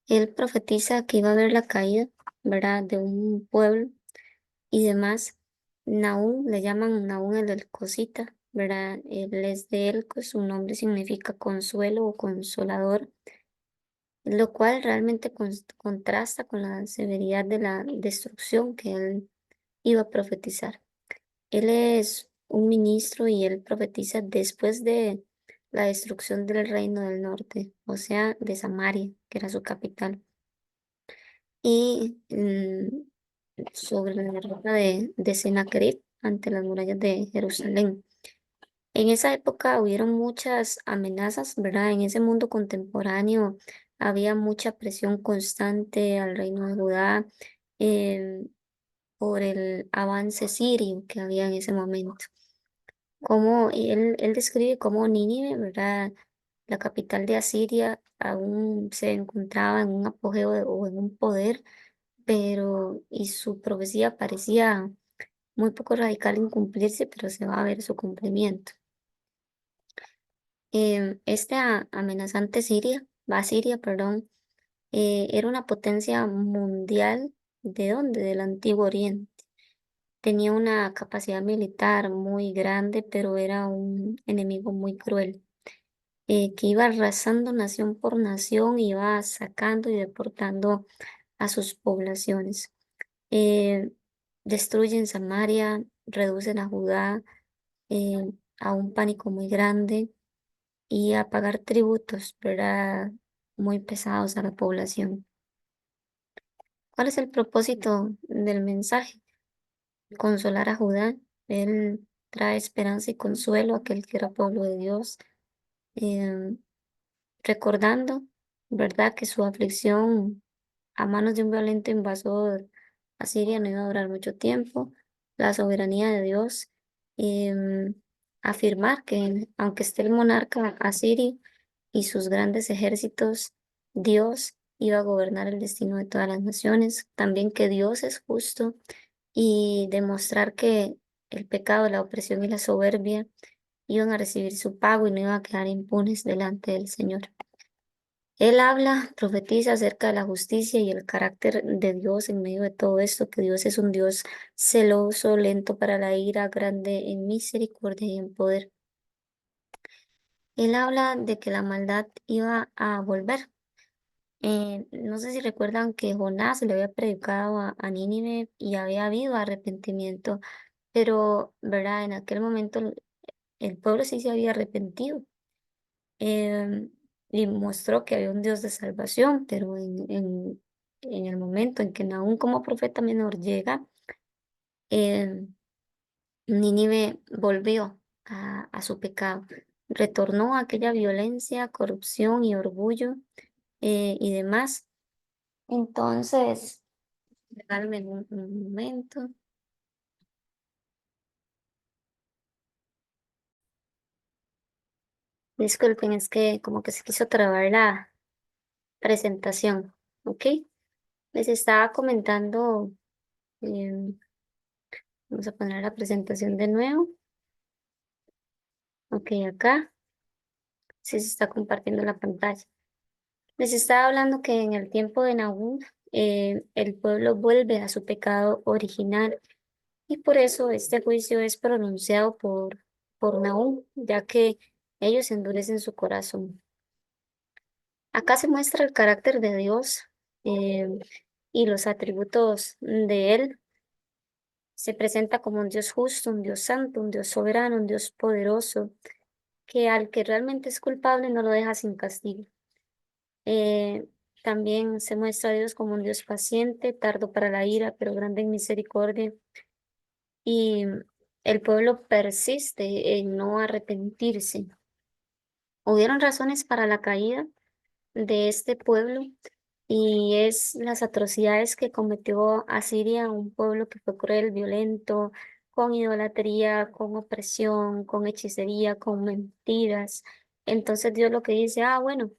Él profetiza que iba a haber la caída, ¿verdad?, de un pueblo y demás. Nahum, le llaman Nahum el Elcosita, ¿verdad? Él es de Elcos, su nombre significa consuelo o consolador, lo cual realmente contrasta con la severidad de la destrucción que él iba a profetizar. Él es un ministro y él profetiza después de la destrucción del reino del norte, o sea, de Samaria, que era su capital. Y sobre la derrota de Sennacherib ante las murallas de Jerusalén. En esa época hubieron muchas amenazas, ¿verdad? En ese mundo contemporáneo había mucha presión constante al reino de Judá em, por el avance sirio que había en ese momento. Como él describe cómo Nínive, ¿verdad? La capital de Asiria aún se encontraba en un apogeo o en un poder, pero y su profecía parecía muy poco radical en cumplirse, pero se va a ver su cumplimiento. Esta amenazante Siria, perdón, era una potencia mundial. ¿De dónde? Del Antiguo Oriente. Tenía una capacidad militar muy grande, pero era un enemigo muy cruel, que iba arrasando nación por nación, iba sacando y deportando a sus poblaciones. Eh, Destruyen Samaria, reducen a Judá a un pánico muy grande y a pagar tributos, ¿verdad?, muy pesados a la población. ¿Cuál es el propósito del mensaje? Consolar a Judá. Él trae esperanza y consuelo a aquel que era pueblo de Dios, em, recordando, ¿verdad?, que su aflicción a manos de un violento invasor asiria no iba a durar mucho tiempo, la soberanía de Dios, em, afirmar que aunque esté el monarca asirio y sus grandes ejércitos, Dios iba a gobernar el destino de todas las naciones, también que Dios es justo y demostrar que el pecado, la opresión y la soberbia iban a recibir su pago y no iban a quedar impunes delante del Señor. Él habla, profetiza acerca de la justicia y el carácter de Dios en medio de todo esto, que Dios es un Dios celoso, lento para la ira, grande en misericordia y en poder. Él habla de que la maldad iba a volver. No sé si recuerdan que Jonás le había predicado a Nínive y había habido arrepentimiento, pero, ¿verdad? En aquel momento el pueblo sí se había arrepentido, em, y mostró que había un Dios de salvación, pero en el momento en que Nahum como profeta menor llega, em, Nínive volvió a su pecado, retornó a aquella violencia, corrupción y orgullo, y demás. Entonces, regálame un momento. Disculpen, es que como que se quiso trabar la presentación, ¿ok? Les estaba comentando, em, vamos a poner la presentación de nuevo. Ok, acá sí se está compartiendo la pantalla. Les estaba hablando que en el tiempo de Nahum, el pueblo vuelve a su pecado original y por eso este juicio es pronunciado por Nahum, ya que ellos endurecen su corazón. Acá se muestra el carácter de Dios, eh, y los atributos de Él. Se presenta como un Dios justo, un Dios santo, un Dios soberano, un Dios poderoso, que al que realmente es culpable no lo deja sin castigo. Eh, También se muestra a Dios como un Dios paciente, tardo para la ira, pero grande en misericordia. Y el pueblo persiste en no arrepentirse. Hubieron razones para la caída de este pueblo y es las atrocidades que cometió Asiria, un pueblo que fue cruel, violento, con idolatría, con opresión, con hechicería, con mentiras. Entonces Dios lo que dice, bueno,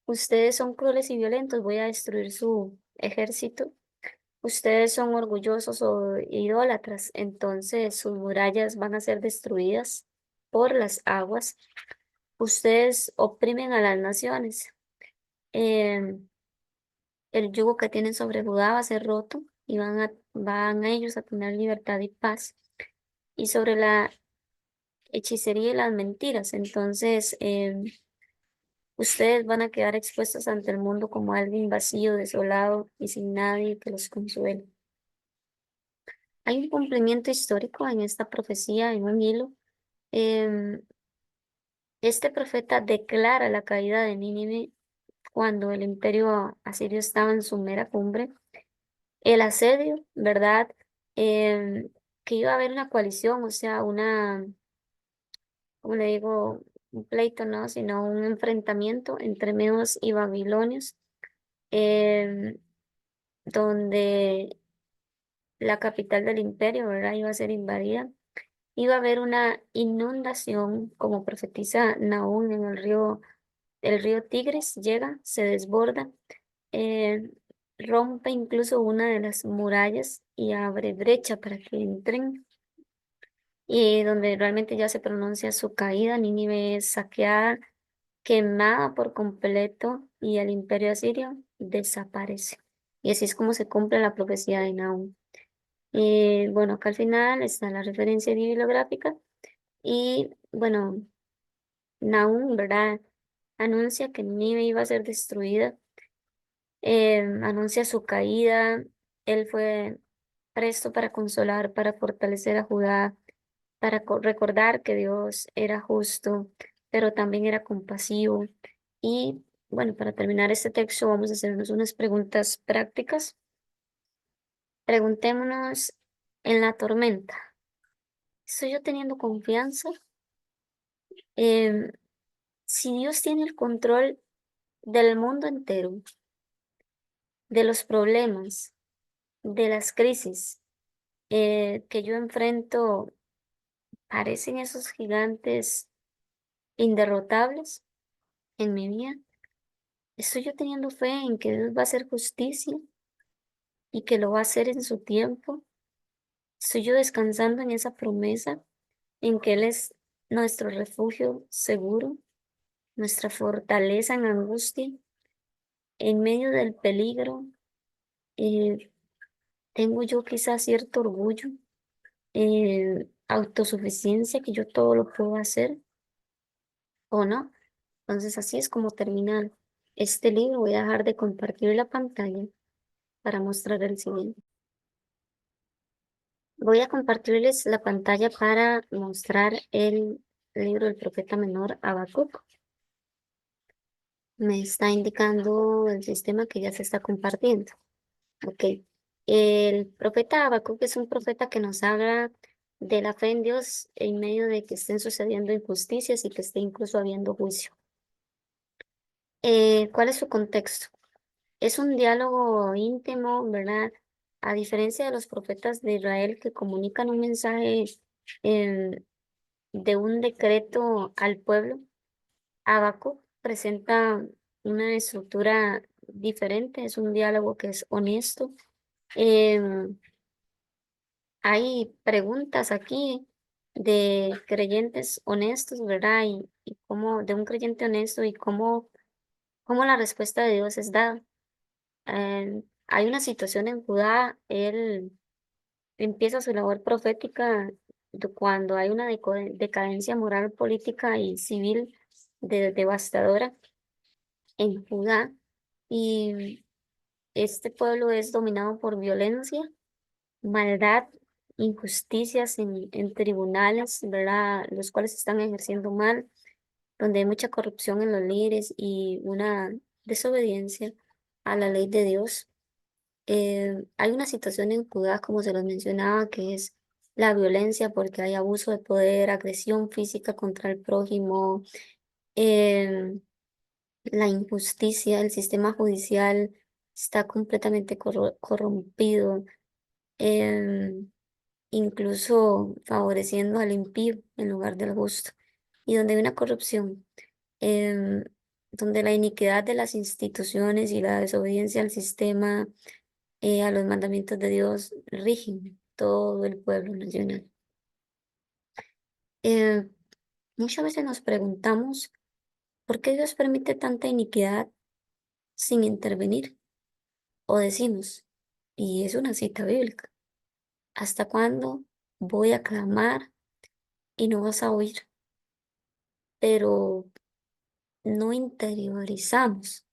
ustedes son crueles y violentos, voy a destruir su ejército. Ustedes son orgullosos o idólatras, entonces sus murallas van a ser destruidas por las aguas. Ustedes oprimen a las naciones. Em, el yugo que tienen sobre Judá va a ser roto y van ellos a tener libertad y paz. Y sobre la hechicería y las mentiras, entonces ustedes van a quedar expuestos ante el mundo como alguien vacío, desolado y sin nadie que los consuele. Hay un cumplimiento histórico en esta profecía en un hilo. Em, este profeta declara la caída de Nínive cuando el imperio asirio estaba en su mera cumbre. El asedio, ¿verdad? Que iba a haber una coalición, o sea, como le digo, un pleito, no, sino un enfrentamiento entre medos y babilonios, em, donde la capital del imperio, ¿verdad? Iba a ser invadida. Iba a haber una inundación, como profetiza Nahum en el río Tigris, llega, se desborda, eh, rompe incluso una de las murallas y abre brecha para que entren, y donde realmente ya se pronuncia su caída. Nínive es saqueada, quemada por completo y el imperio asirio desaparece. Y así es como se cumple la profecía de Nahum. Y bueno, acá al final está la referencia bibliográfica y bueno, Nahum, ¿verdad? Anuncia que Nínive iba a ser destruida, anuncia su caída. Él fue presto para consolar, para fortalecer a Judá, para recordar que Dios era justo, pero también era compasivo. Y bueno, para terminar este texto, vamos a hacernos unas preguntas prácticas. Preguntémonos en la tormenta. ¿Estoy yo teniendo confianza? Em, si Dios tiene el control del mundo entero, de los problemas, de las crisis que yo enfrento, parecen esos gigantes inderrotables en mi vida. Estoy yo teniendo fe en que Dios va a hacer justicia y que lo va a hacer en su tiempo. Estoy yo descansando en esa promesa, en que Él es nuestro refugio seguro, nuestra fortaleza en angustia. en medio del peligro, eh, tengo yo quizás cierto orgullo, autosuficiencia, que yo todo lo puedo hacer o no. Entonces así es como termina este libro. Voy a dejar de compartir la pantalla para mostrar el siguiente. Voy a compartirles la pantalla para mostrar el libro del profeta menor Habacuc. Me está indicando el sistema que ya se está compartiendo. Ok. El profeta Habacuc es un profeta que nos habla de la fe en Dios en medio de que estén sucediendo injusticias y que esté incluso habiendo juicio. ¿Cuál es su contexto? Es un diálogo íntimo, ¿verdad? A diferencia de los profetas de Israel que comunican un mensaje em, de un decreto al pueblo, Habacuc presenta una estructura diferente, es un diálogo que es honesto. Em, Hay preguntas aquí de creyentes honestos, ¿verdad? Y cómo, de un creyente honesto y cómo la respuesta de Dios es dada. Hay una situación en Judá, él empieza su labor profética cuando hay una decadencia moral, política y civil devastadora en Judá, y este pueblo es dominado por violencia, maldad, injusticias en tribunales, ¿verdad? Los cuales se están ejerciendo mal, donde hay mucha corrupción en los líderes y una desobediencia a la ley de Dios. Hay una situación en Judá, como se los mencionaba, que es la violencia porque hay abuso de poder, agresión física contra el prójimo, em, la injusticia, el sistema judicial está completamente corrompido, em, incluso favoreciendo al impío en lugar del justo. Y donde hay una corrupción, em, donde la iniquidad de las instituciones y la desobediencia al sistema, a los mandamientos de Dios, rigen todo el pueblo nacional. Eh, Muchas veces nos preguntamos por qué Dios permite tanta iniquidad sin intervenir. O decimos, y es una cita bíblica, ¿hasta cuándo voy a clamar y no vas a oír? Pero no interiorizamos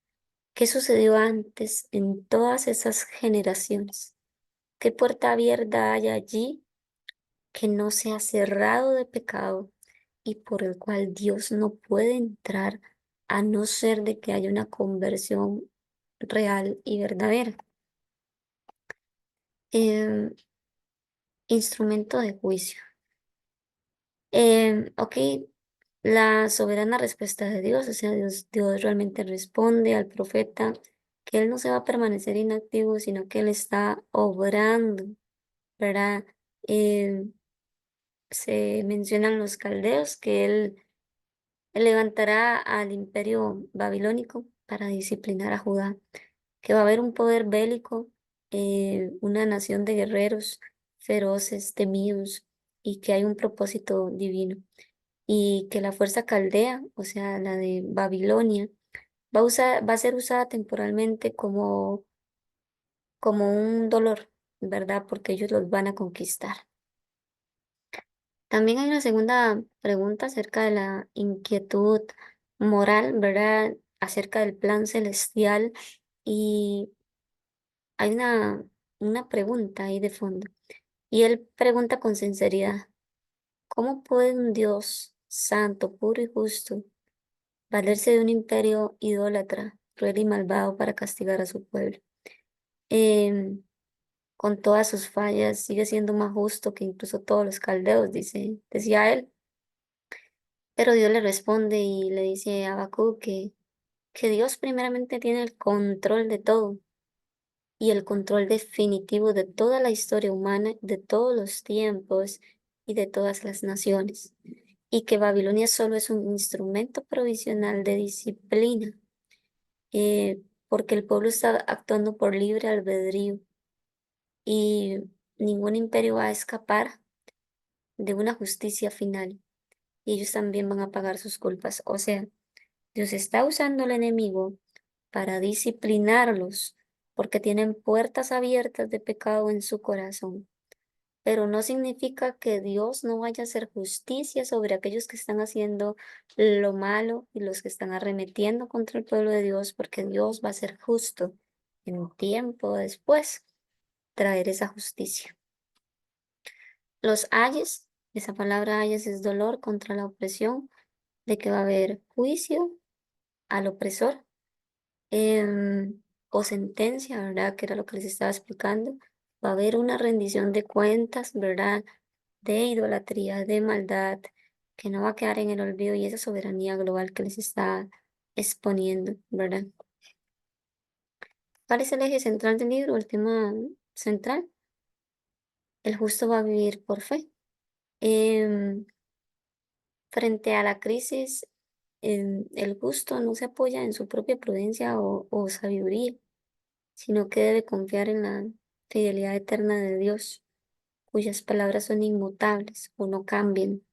qué sucedió antes en todas esas generaciones. ¿Qué puerta abierta hay allí que no se ha cerrado de pecado y por el cual Dios no puede entrar a no ser de que haya una conversión real y verdadera? Em, Instrumento de juicio. Ok, la soberana respuesta de Dios, o sea, Dios realmente responde al profeta que él no se va a permanecer inactivo, sino que él está obrando, ¿verdad? Em, Se mencionan los caldeos que él levantará al imperio babilónico para disciplinar a Judá, que va a haber un poder bélico, una nación de guerreros feroces, temidos, y que hay un propósito divino. Y que la fuerza caldea, o sea, la de Babilonia, va a ser usada temporalmente como un dolor, ¿verdad? Porque ellos los van a conquistar. También hay una segunda pregunta acerca de la inquietud moral, ¿verdad? Acerca del plan celestial. Y hay una pregunta ahí de fondo. Y él pregunta con sinceridad, ¿cómo puede un Dios santo, puro y justo valerse de un imperio idólatra, cruel y malvado para castigar a su pueblo? Em, con todas sus fallas, sigue siendo más justo que incluso todos los caldeos, decía él. Pero Dios le responde y le dice a Habacuc que Dios primeramente tiene el control de todo y el control definitivo de toda la historia humana, de todos los tiempos y de todas las naciones, y que Babilonia solo es un instrumento provisional de disciplina, porque el pueblo está actuando por libre albedrío y ningún imperio va a escapar de una justicia final, y ellos también van a pagar sus culpas. O sea, Dios está usando al enemigo para disciplinarlos, porque tienen puertas abiertas de pecado en su corazón. Pero no significa que Dios no vaya a hacer justicia sobre aquellos que están haciendo lo malo y los que están arremetiendo contra el pueblo de Dios, porque Dios va a ser justo en un tiempo después traer esa justicia. Los ayes, esa palabra ayes es dolor contra la opresión, de que va a haber juicio al opresor, o sentencia, ¿verdad? Que era lo que les estaba explicando. Va a haber una rendición de cuentas, ¿verdad? De idolatría, de maldad, que no va a quedar en el olvido y esa soberanía global que les está exponiendo, ¿verdad? ¿Cuál es el eje central del libro? El tema central. El justo va a vivir por fe. Em, Frente a la crisis, el justo no se apoya en su propia prudencia o sabiduría, sino que debe confiar en la fidelidad eterna de Dios, cuyas palabras son inmutables o no cambian.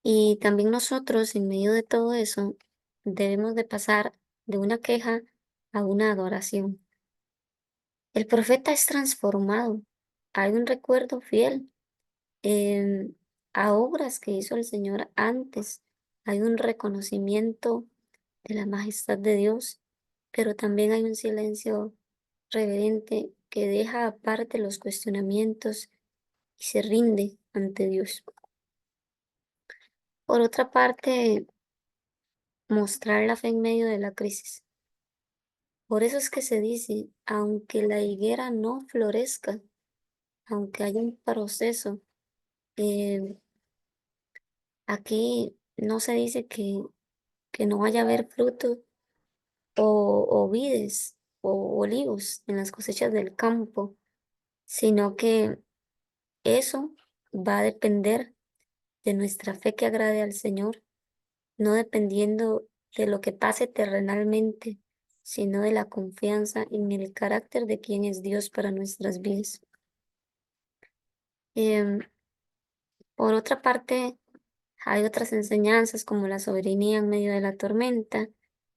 Y también nosotros, en medio de todo eso, debemos de pasar de una queja a una adoración. El profeta es transformado. Hay un recuerdo fiel em, a obras que hizo el Señor antes. Hay un reconocimiento de la majestad de Dios, pero también hay un silencio reverente que deja aparte los cuestionamientos y se rinde ante Dios. Por otra parte, mostrar la fe en medio de la crisis. Por eso es que se dice, aunque la higuera no florezca, aunque haya un proceso, eh, aquí no se dice que no vaya a haber fruto o vides o olivos en las cosechas del campo, sino que eso va a depender de nuestra fe que agrade al Señor, no dependiendo de lo que pase terrenalmente, sino de la confianza en el carácter de quien es Dios para nuestras vidas. Em, por otra parte, hay otras enseñanzas como la soberanía en medio de la tormenta.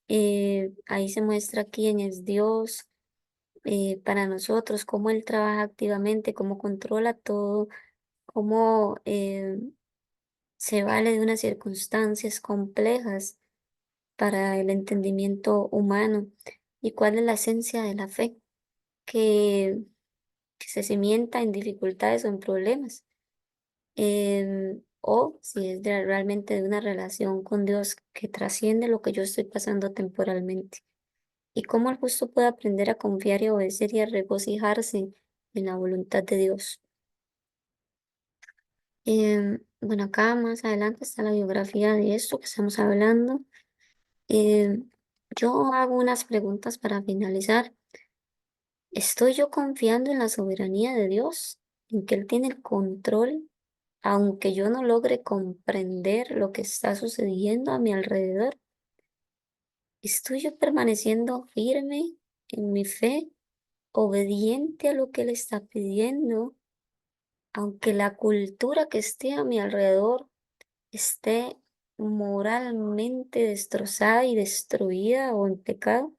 Ahí se muestra quién es Dios para nosotros, cómo Él trabaja activamente, cómo controla todo, cómo se vale de unas circunstancias complejas para el entendimiento humano y cuál es la esencia de la fe, que, que se cimienta en dificultades o en problemas, o si es realmente de una relación con Dios que trasciende lo que yo estoy pasando temporalmente, y cómo el justo puede aprender a confiar y obedecer y a regocijarse en la voluntad de Dios. Bueno, acá más adelante está la biografía de esto que estamos hablando. Em, yo hago unas preguntas para finalizar. ¿Estoy yo confiando en la soberanía de Dios, en que Él tiene el control, aunque yo no logre comprender lo que está sucediendo a mi alrededor? ¿Estoy yo permaneciendo firme en mi fe, obediente a lo que Él está pidiendo, aunque la cultura que esté a mi alrededor esté moralmente destrozada y destruida o en pecado?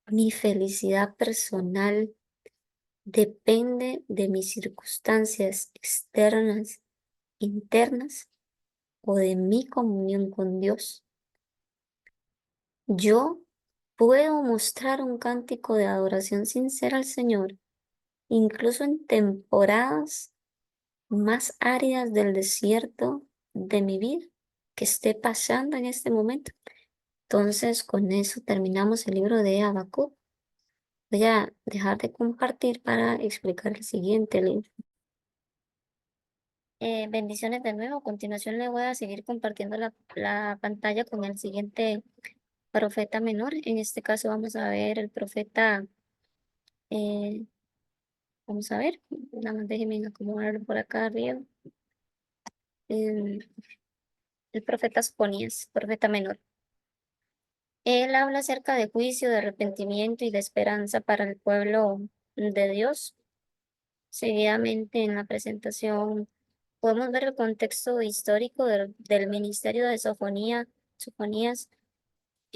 Mi felicidad personal depende de mis circunstancias externas, internas o de mi comunión con Dios. Yo puedo mostrar un cántico de adoración sincera al Señor, incluso en temporadas más áridas del desierto de mi vida que esté pasando en este momento. Entonces, con eso terminamos el libro de Habacuc. Voy a dejar de compartir para explicar el siguiente libro. Bendiciones de nuevo. A continuación le voy a seguir compartiendo la pantalla con el siguiente profeta menor. En este caso vamos a ver el profeta, eh, vamos a ver, nada más déjenme acomodarlo por acá arriba. El, el profeta Sofonías, profeta menor. Él habla acerca de juicio, de arrepentimiento y de esperanza para el pueblo de Dios. Seguidamente en la presentación podemos ver el contexto histórico del ministerio de Sofonías,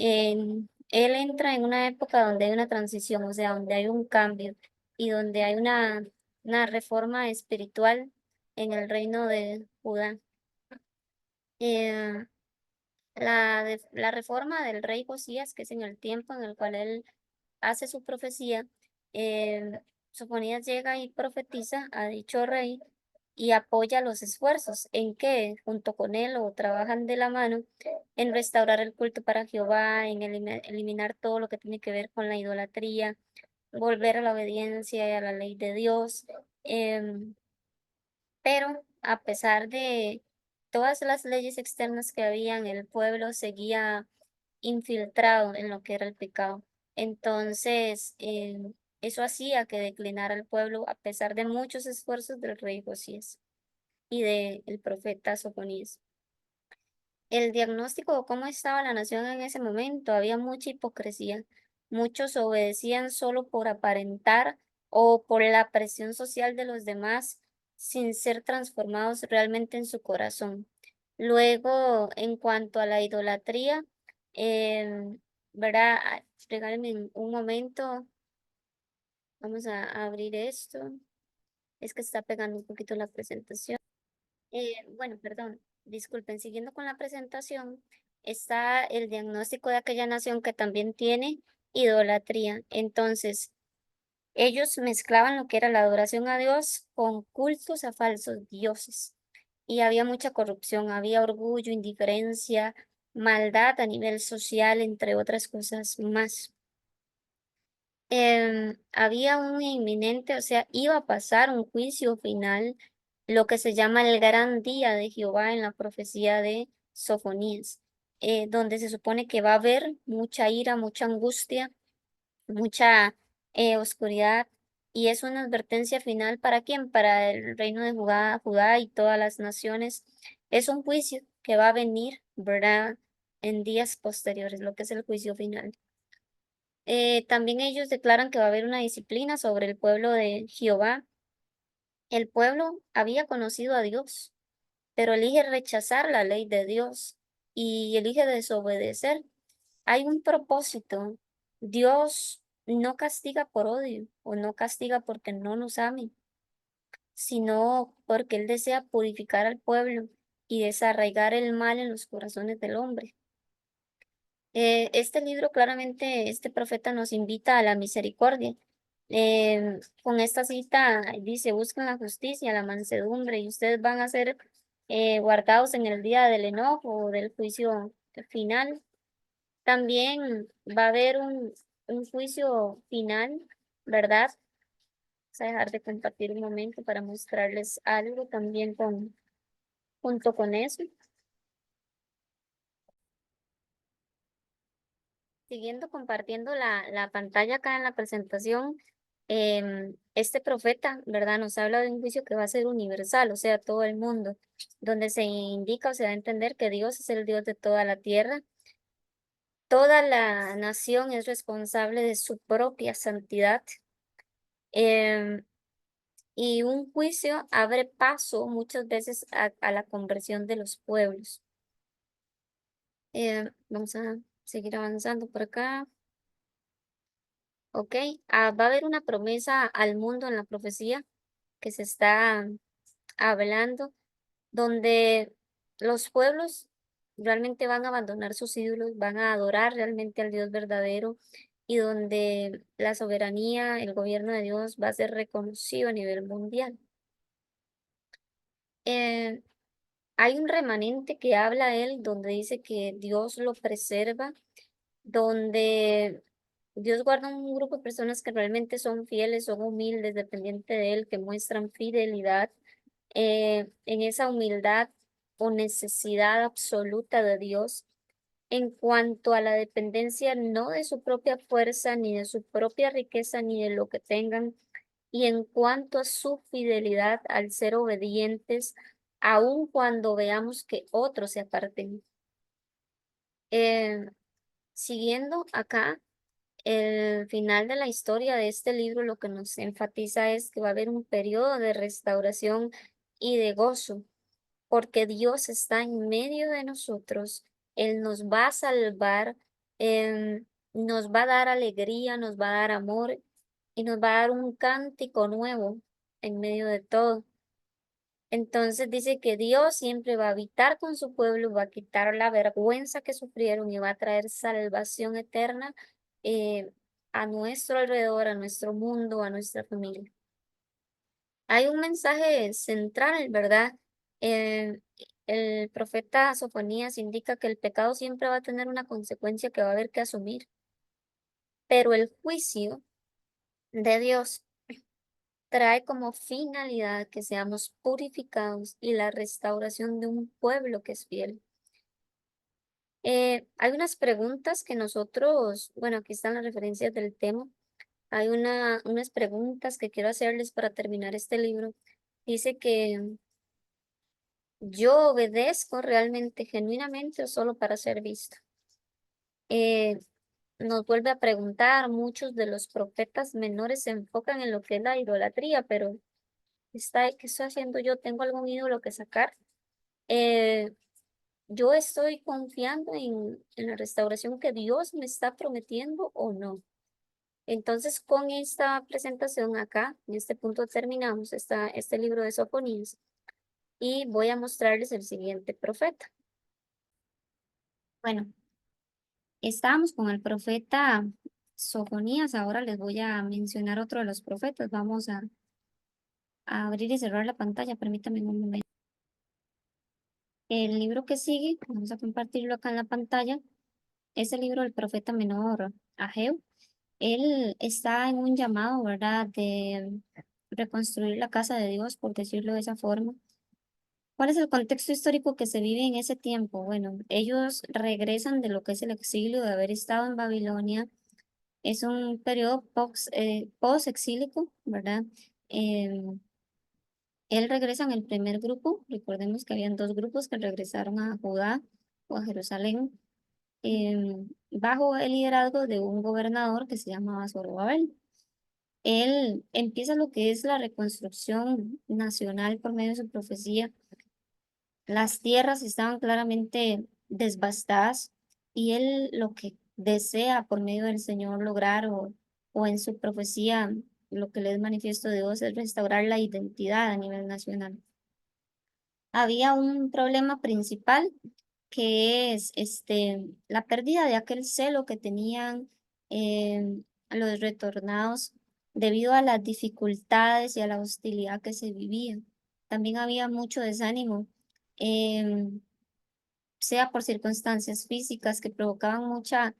él entra en una época donde hay una transición, o sea, donde hay un cambio y donde hay una reforma espiritual en el reino de Judá. Eh, la reforma del rey Josías, que es en el tiempo en el cual él hace su profecía, eh, Sofonías llega y profetiza a dicho rey y apoya los esfuerzos en que junto con él o trabajan de la mano en restaurar el culto para Jehová, en eliminar todo lo que tiene que ver con la idolatría, volver a la obediencia y a la ley de Dios. em, pero a pesar de todas las leyes externas que habían, el pueblo seguía infiltrado en lo que era el pecado. Entonces, eso hacía que declinara el pueblo a pesar de muchos esfuerzos del rey Josías y del profeta Sofonías. El diagnóstico de cómo estaba la nación en ese momento, había mucha hipocresía. Muchos obedecían solo por aparentar o por la presión social de los demás sin ser transformados realmente en su corazón. Luego, en cuanto a la idolatría, em, ¿verdad? Regálenme un momento, vamos a abrir esto. Es que está pegando un poquito la presentación. Bueno, perdón, disculpen, siguiendo con la presentación, está el diagnóstico de aquella nación que también tiene idolatría. Entonces, ellos mezclaban lo que era la adoración a Dios con cultos a falsos dioses. Y había mucha corrupción, había orgullo, indiferencia, maldad a nivel social, entre otras cosas más. Había un inminente, o sea, iba a pasar un juicio final, lo que se llama el gran día de Jehová en la profecía de Sofonías, donde se supone que va a haber mucha ira, mucha angustia, mucha oscuridad, y es una advertencia final para quién, para el reino de Judá y todas las naciones. Es un juicio que va a venir, ¿verdad? En días posteriores, lo que es el juicio final. También ellos declaran que va a haber una disciplina sobre el pueblo de Jehová. El pueblo había conocido a Dios, pero elige rechazar la ley de Dios y elige desobedecer. Hay un propósito. Dios no castiga por odio o no castiga porque no nos ame, sino porque Él desea purificar al pueblo y desarraigar el mal en los corazones del hombre. Este libro claramente, este profeta nos invita a la misericordia. Con esta cita dice, busquen la justicia, la mansedumbre y ustedes van a ser guardados en el día del enojo o del juicio final. También va a haber un juicio final, ¿verdad? Vamos a dejar de compartir un momento para mostrarles algo también junto con eso. Siguiendo compartiendo la pantalla acá en la presentación, este profeta, ¿verdad? Nos habla de un juicio que va a ser universal, o sea, todo el mundo, donde se indica o se da a entender que Dios es el Dios de toda la tierra. Toda la nación es responsable de su propia santidad. em, y un juicio abre paso muchas veces a la conversión de los pueblos. Vamos a seguir avanzando por acá. Ok, va a haber una promesa al mundo en la profecía que se está hablando, donde los pueblos realmente van a abandonar sus ídolos, van a adorar realmente al Dios verdadero y donde la soberanía, el gobierno de Dios va a ser reconocido a nivel mundial. Eh, Hay un remanente que habla él donde dice que Dios lo preserva, donde Dios guarda un grupo de personas que realmente son fieles, son humildes, dependientes de Él, que muestran fidelidad en esa humildad o necesidad absoluta de Dios en cuanto a la dependencia no de su propia fuerza, ni de su propia riqueza, ni de lo que tengan, y en cuanto a su fidelidad al ser obedientes, aun cuando veamos que otros se aparten. Eh, Siguiendo acá. El final de la historia de este libro lo que nos enfatiza es que va a haber un periodo de restauración y de gozo, porque Dios está en medio de nosotros, Él nos va a salvar, em, nos va a dar alegría, nos va a dar amor y nos va a dar un cántico nuevo en medio de todo. Entonces dice que Dios siempre va a habitar con su pueblo, va a quitar la vergüenza que sufrieron y va a traer salvación eterna eh, a nuestro alrededor, a nuestro mundo, a nuestra familia. Hay un mensaje central, ¿verdad? Eh, el profeta Sofonías indica que el pecado siempre va a tener una consecuencia que va a haber que asumir, pero el juicio de Dios trae como finalidad que seamos purificados y la restauración de un pueblo que es fiel. Hay unas preguntas que nosotros, bueno, aquí están las referencias del tema. Hay unas preguntas que quiero hacerles para terminar este libro. Dice que yo obedezco realmente, genuinamente o solo para ser visto. Eh, Nos vuelve a preguntar, muchos de los profetas menores se enfocan en lo que es la idolatría, pero ¿qué estoy haciendo yo? ¿Tengo algún ídolo que sacar? Eh, ¿Yo estoy confiando en la restauración que Dios me está prometiendo o no? Entonces, con esta presentación acá, en este punto terminamos este libro de Sofonías y voy a mostrarles el siguiente profeta. Bueno, estábamos con el profeta Sofonías, ahora les voy a mencionar otro de los profetas. Vamos a abrir y cerrar la pantalla, permítanme un momento. El libro que sigue, vamos a compartirlo acá en la pantalla, es el libro del profeta menor, Ageo. Él está en un llamado, ¿verdad?, de reconstruir la casa de Dios, por decirlo de esa forma. ¿Cuál es el contexto histórico que se vive en ese tiempo? Bueno, ellos regresan de lo que es el exilio, de haber estado en Babilonia. Es un periodo post-exílico, ¿verdad? Em, Él regresa en el primer grupo. Recordemos que habían dos grupos que regresaron a Judá o a Jerusalén, bajo el liderazgo de un gobernador que se llamaba Zorobabel. Él empieza lo que es la reconstrucción nacional por medio de su profecía. Las tierras estaban claramente devastadas y él lo que desea por medio del Señor lograr o en su profecía, lo que le es manifiesto de Dios es restaurar la identidad a nivel nacional. Había un problema principal que es la pérdida de aquel celo que tenían los retornados debido a las dificultades y a la hostilidad que se vivía. También había mucho desánimo, em, sea por circunstancias físicas que provocaban mucha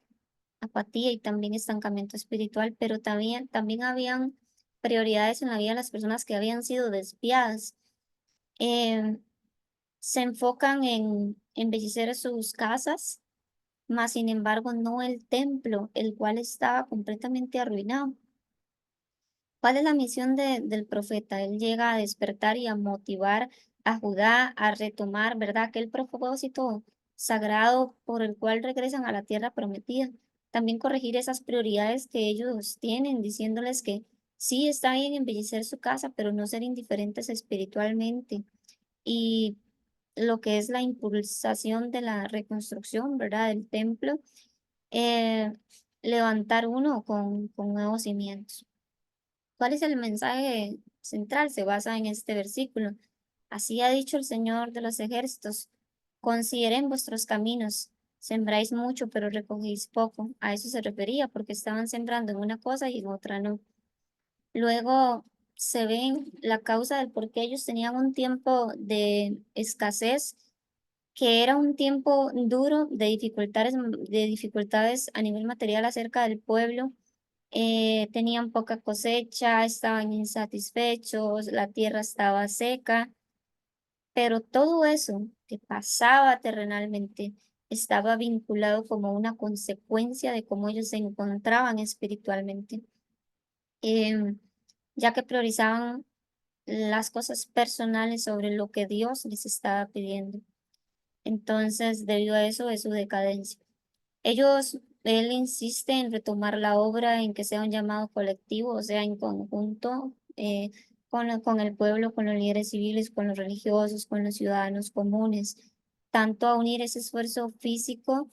apatía y también estancamiento espiritual, pero también habían prioridades en la vida de las personas que habían sido desviadas. Em, Se enfocan en embellecer sus casas, mas sin embargo no el templo, el cual estaba completamente arruinado. ¿Cuál es la misión del profeta? Él llega a despertar y a motivar a Judá a retomar, ¿verdad?, aquel propósito sagrado por el cual regresan a la tierra prometida. También corregir esas prioridades que ellos tienen, diciéndoles que sí está bien embellecer su casa, pero no ser indiferentes espiritualmente. Y lo que es la impulsación de la reconstrucción, ¿verdad?, del templo, eh, levantar uno con nuevos cimientos. ¿Cuál es el mensaje central? Se basa en este versículo. Así ha dicho el Señor de los ejércitos, consideren vuestros caminos, sembráis mucho, pero recogéis poco. A eso se refería, porque estaban sembrando en una cosa y en otra no. Luego se ven la causa del por qué ellos tenían un tiempo de escasez, que era un tiempo duro de dificultades a nivel material acerca del pueblo. Tenían poca cosecha, estaban insatisfechos, la tierra estaba seca, pero todo eso que pasaba terrenalmente estaba vinculado como una consecuencia de cómo ellos se encontraban espiritualmente, em, ya que priorizaban las cosas personales sobre lo que Dios les estaba pidiendo. Entonces, debido a eso es su decadencia. Él insiste en retomar la obra, en que sea un llamado colectivo, o sea, en conjunto, con el pueblo, con los líderes civiles, con los religiosos, con los ciudadanos comunes, tanto a unir ese esfuerzo físico,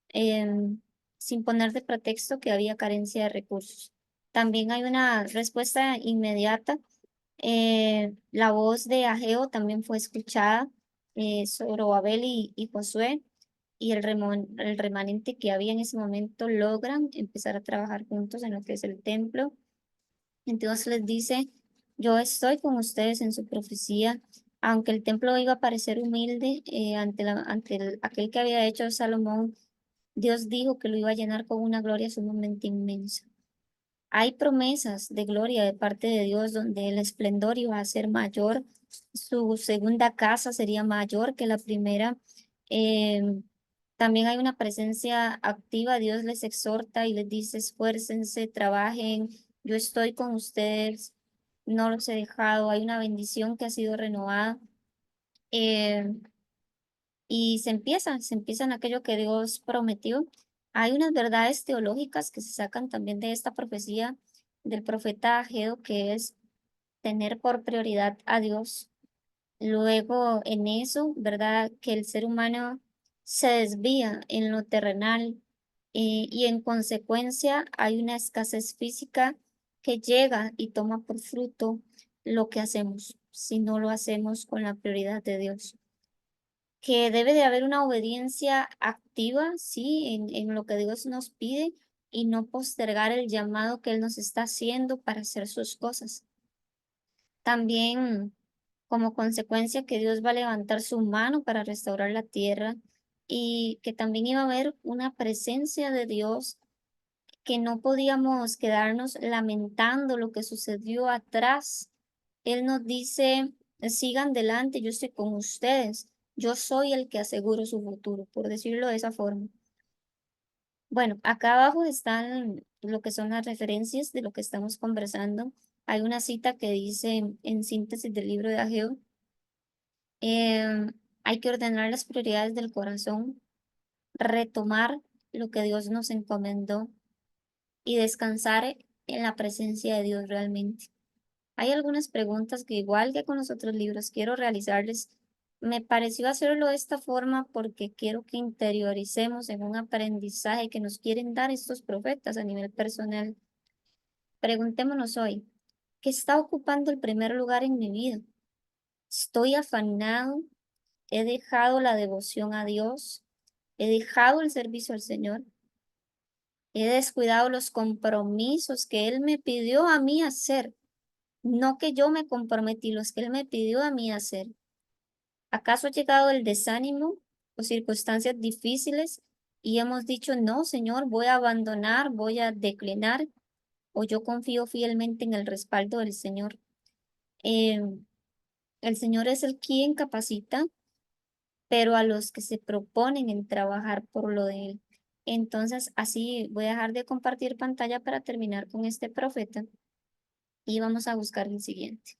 em, sin poner de pretexto que había carencia de recursos. También hay una respuesta inmediata. La voz de Ageo también fue escuchada, Zorobabel y Josué y el remanente que había en ese momento logran empezar a trabajar juntos en lo que es el templo. Entonces les dice, yo estoy con ustedes en su profecía, aunque el templo iba a parecer humilde aquel que había hecho Salomón, Dios dijo que lo iba a llenar con una gloria sumamente inmensa. Hay promesas de gloria de parte de Dios donde el esplendor iba a ser mayor, su segunda casa sería mayor que la primera. Eh, También hay una presencia activa, Dios les exhorta y les dice, esfuércense, trabajen, yo estoy con ustedes, no los he dejado, hay una bendición que ha sido renovada. Eh, y se empiezan aquello que Dios prometió. Hay unas verdades teológicas que se sacan también de esta profecía del profeta Ageo, que es tener por prioridad a Dios. Luego en eso, ¿verdad? Que el ser humano se desvía en lo terrenal, y en consecuencia hay una escasez física que llega y toma por fruto lo que hacemos si no lo hacemos con la prioridad de Dios, que debe de haber una obediencia activa, sí, en lo que Dios nos pide y no postergar el llamado que Él nos está haciendo para hacer sus cosas. También como consecuencia que Dios va a levantar su mano para restaurar la tierra y que también iba a haber una presencia de Dios, que no podíamos quedarnos lamentando lo que sucedió atrás. Él nos dice, sigan delante, yo estoy con ustedes, yo soy el que aseguro su futuro, por decirlo de esa forma. Bueno, acá abajo están lo que son las referencias de lo que estamos conversando. Hay una cita que dice en síntesis del libro de Ageo, hay que ordenar las prioridades del corazón, retomar lo que Dios nos encomendó y descansar en la presencia de Dios realmente. Hay algunas preguntas que igual que con los otros libros quiero realizarles. Me pareció hacerlo de esta forma porque quiero que interioricemos en un aprendizaje que nos quieren dar estos profetas a nivel personal. Preguntémonos hoy, ¿qué está ocupando el primer lugar en mi vida? ¿Estoy afanado? ¿He dejado la devoción a Dios? ¿He dejado el servicio al Señor? ¿He descuidado los compromisos que Él me pidió a mí hacer? No que yo me comprometí, los que Él me pidió a mí hacer. ¿Acaso ha llegado el desánimo o circunstancias difíciles y hemos dicho, no, Señor, voy a abandonar, voy a declinar, o yo confío fielmente en el respaldo del Señor? Eh, el Señor es el quien capacita, pero a los que se proponen en trabajar por lo de Él. Entonces, así voy a dejar de compartir pantalla para terminar con este profeta y vamos a buscar el siguiente.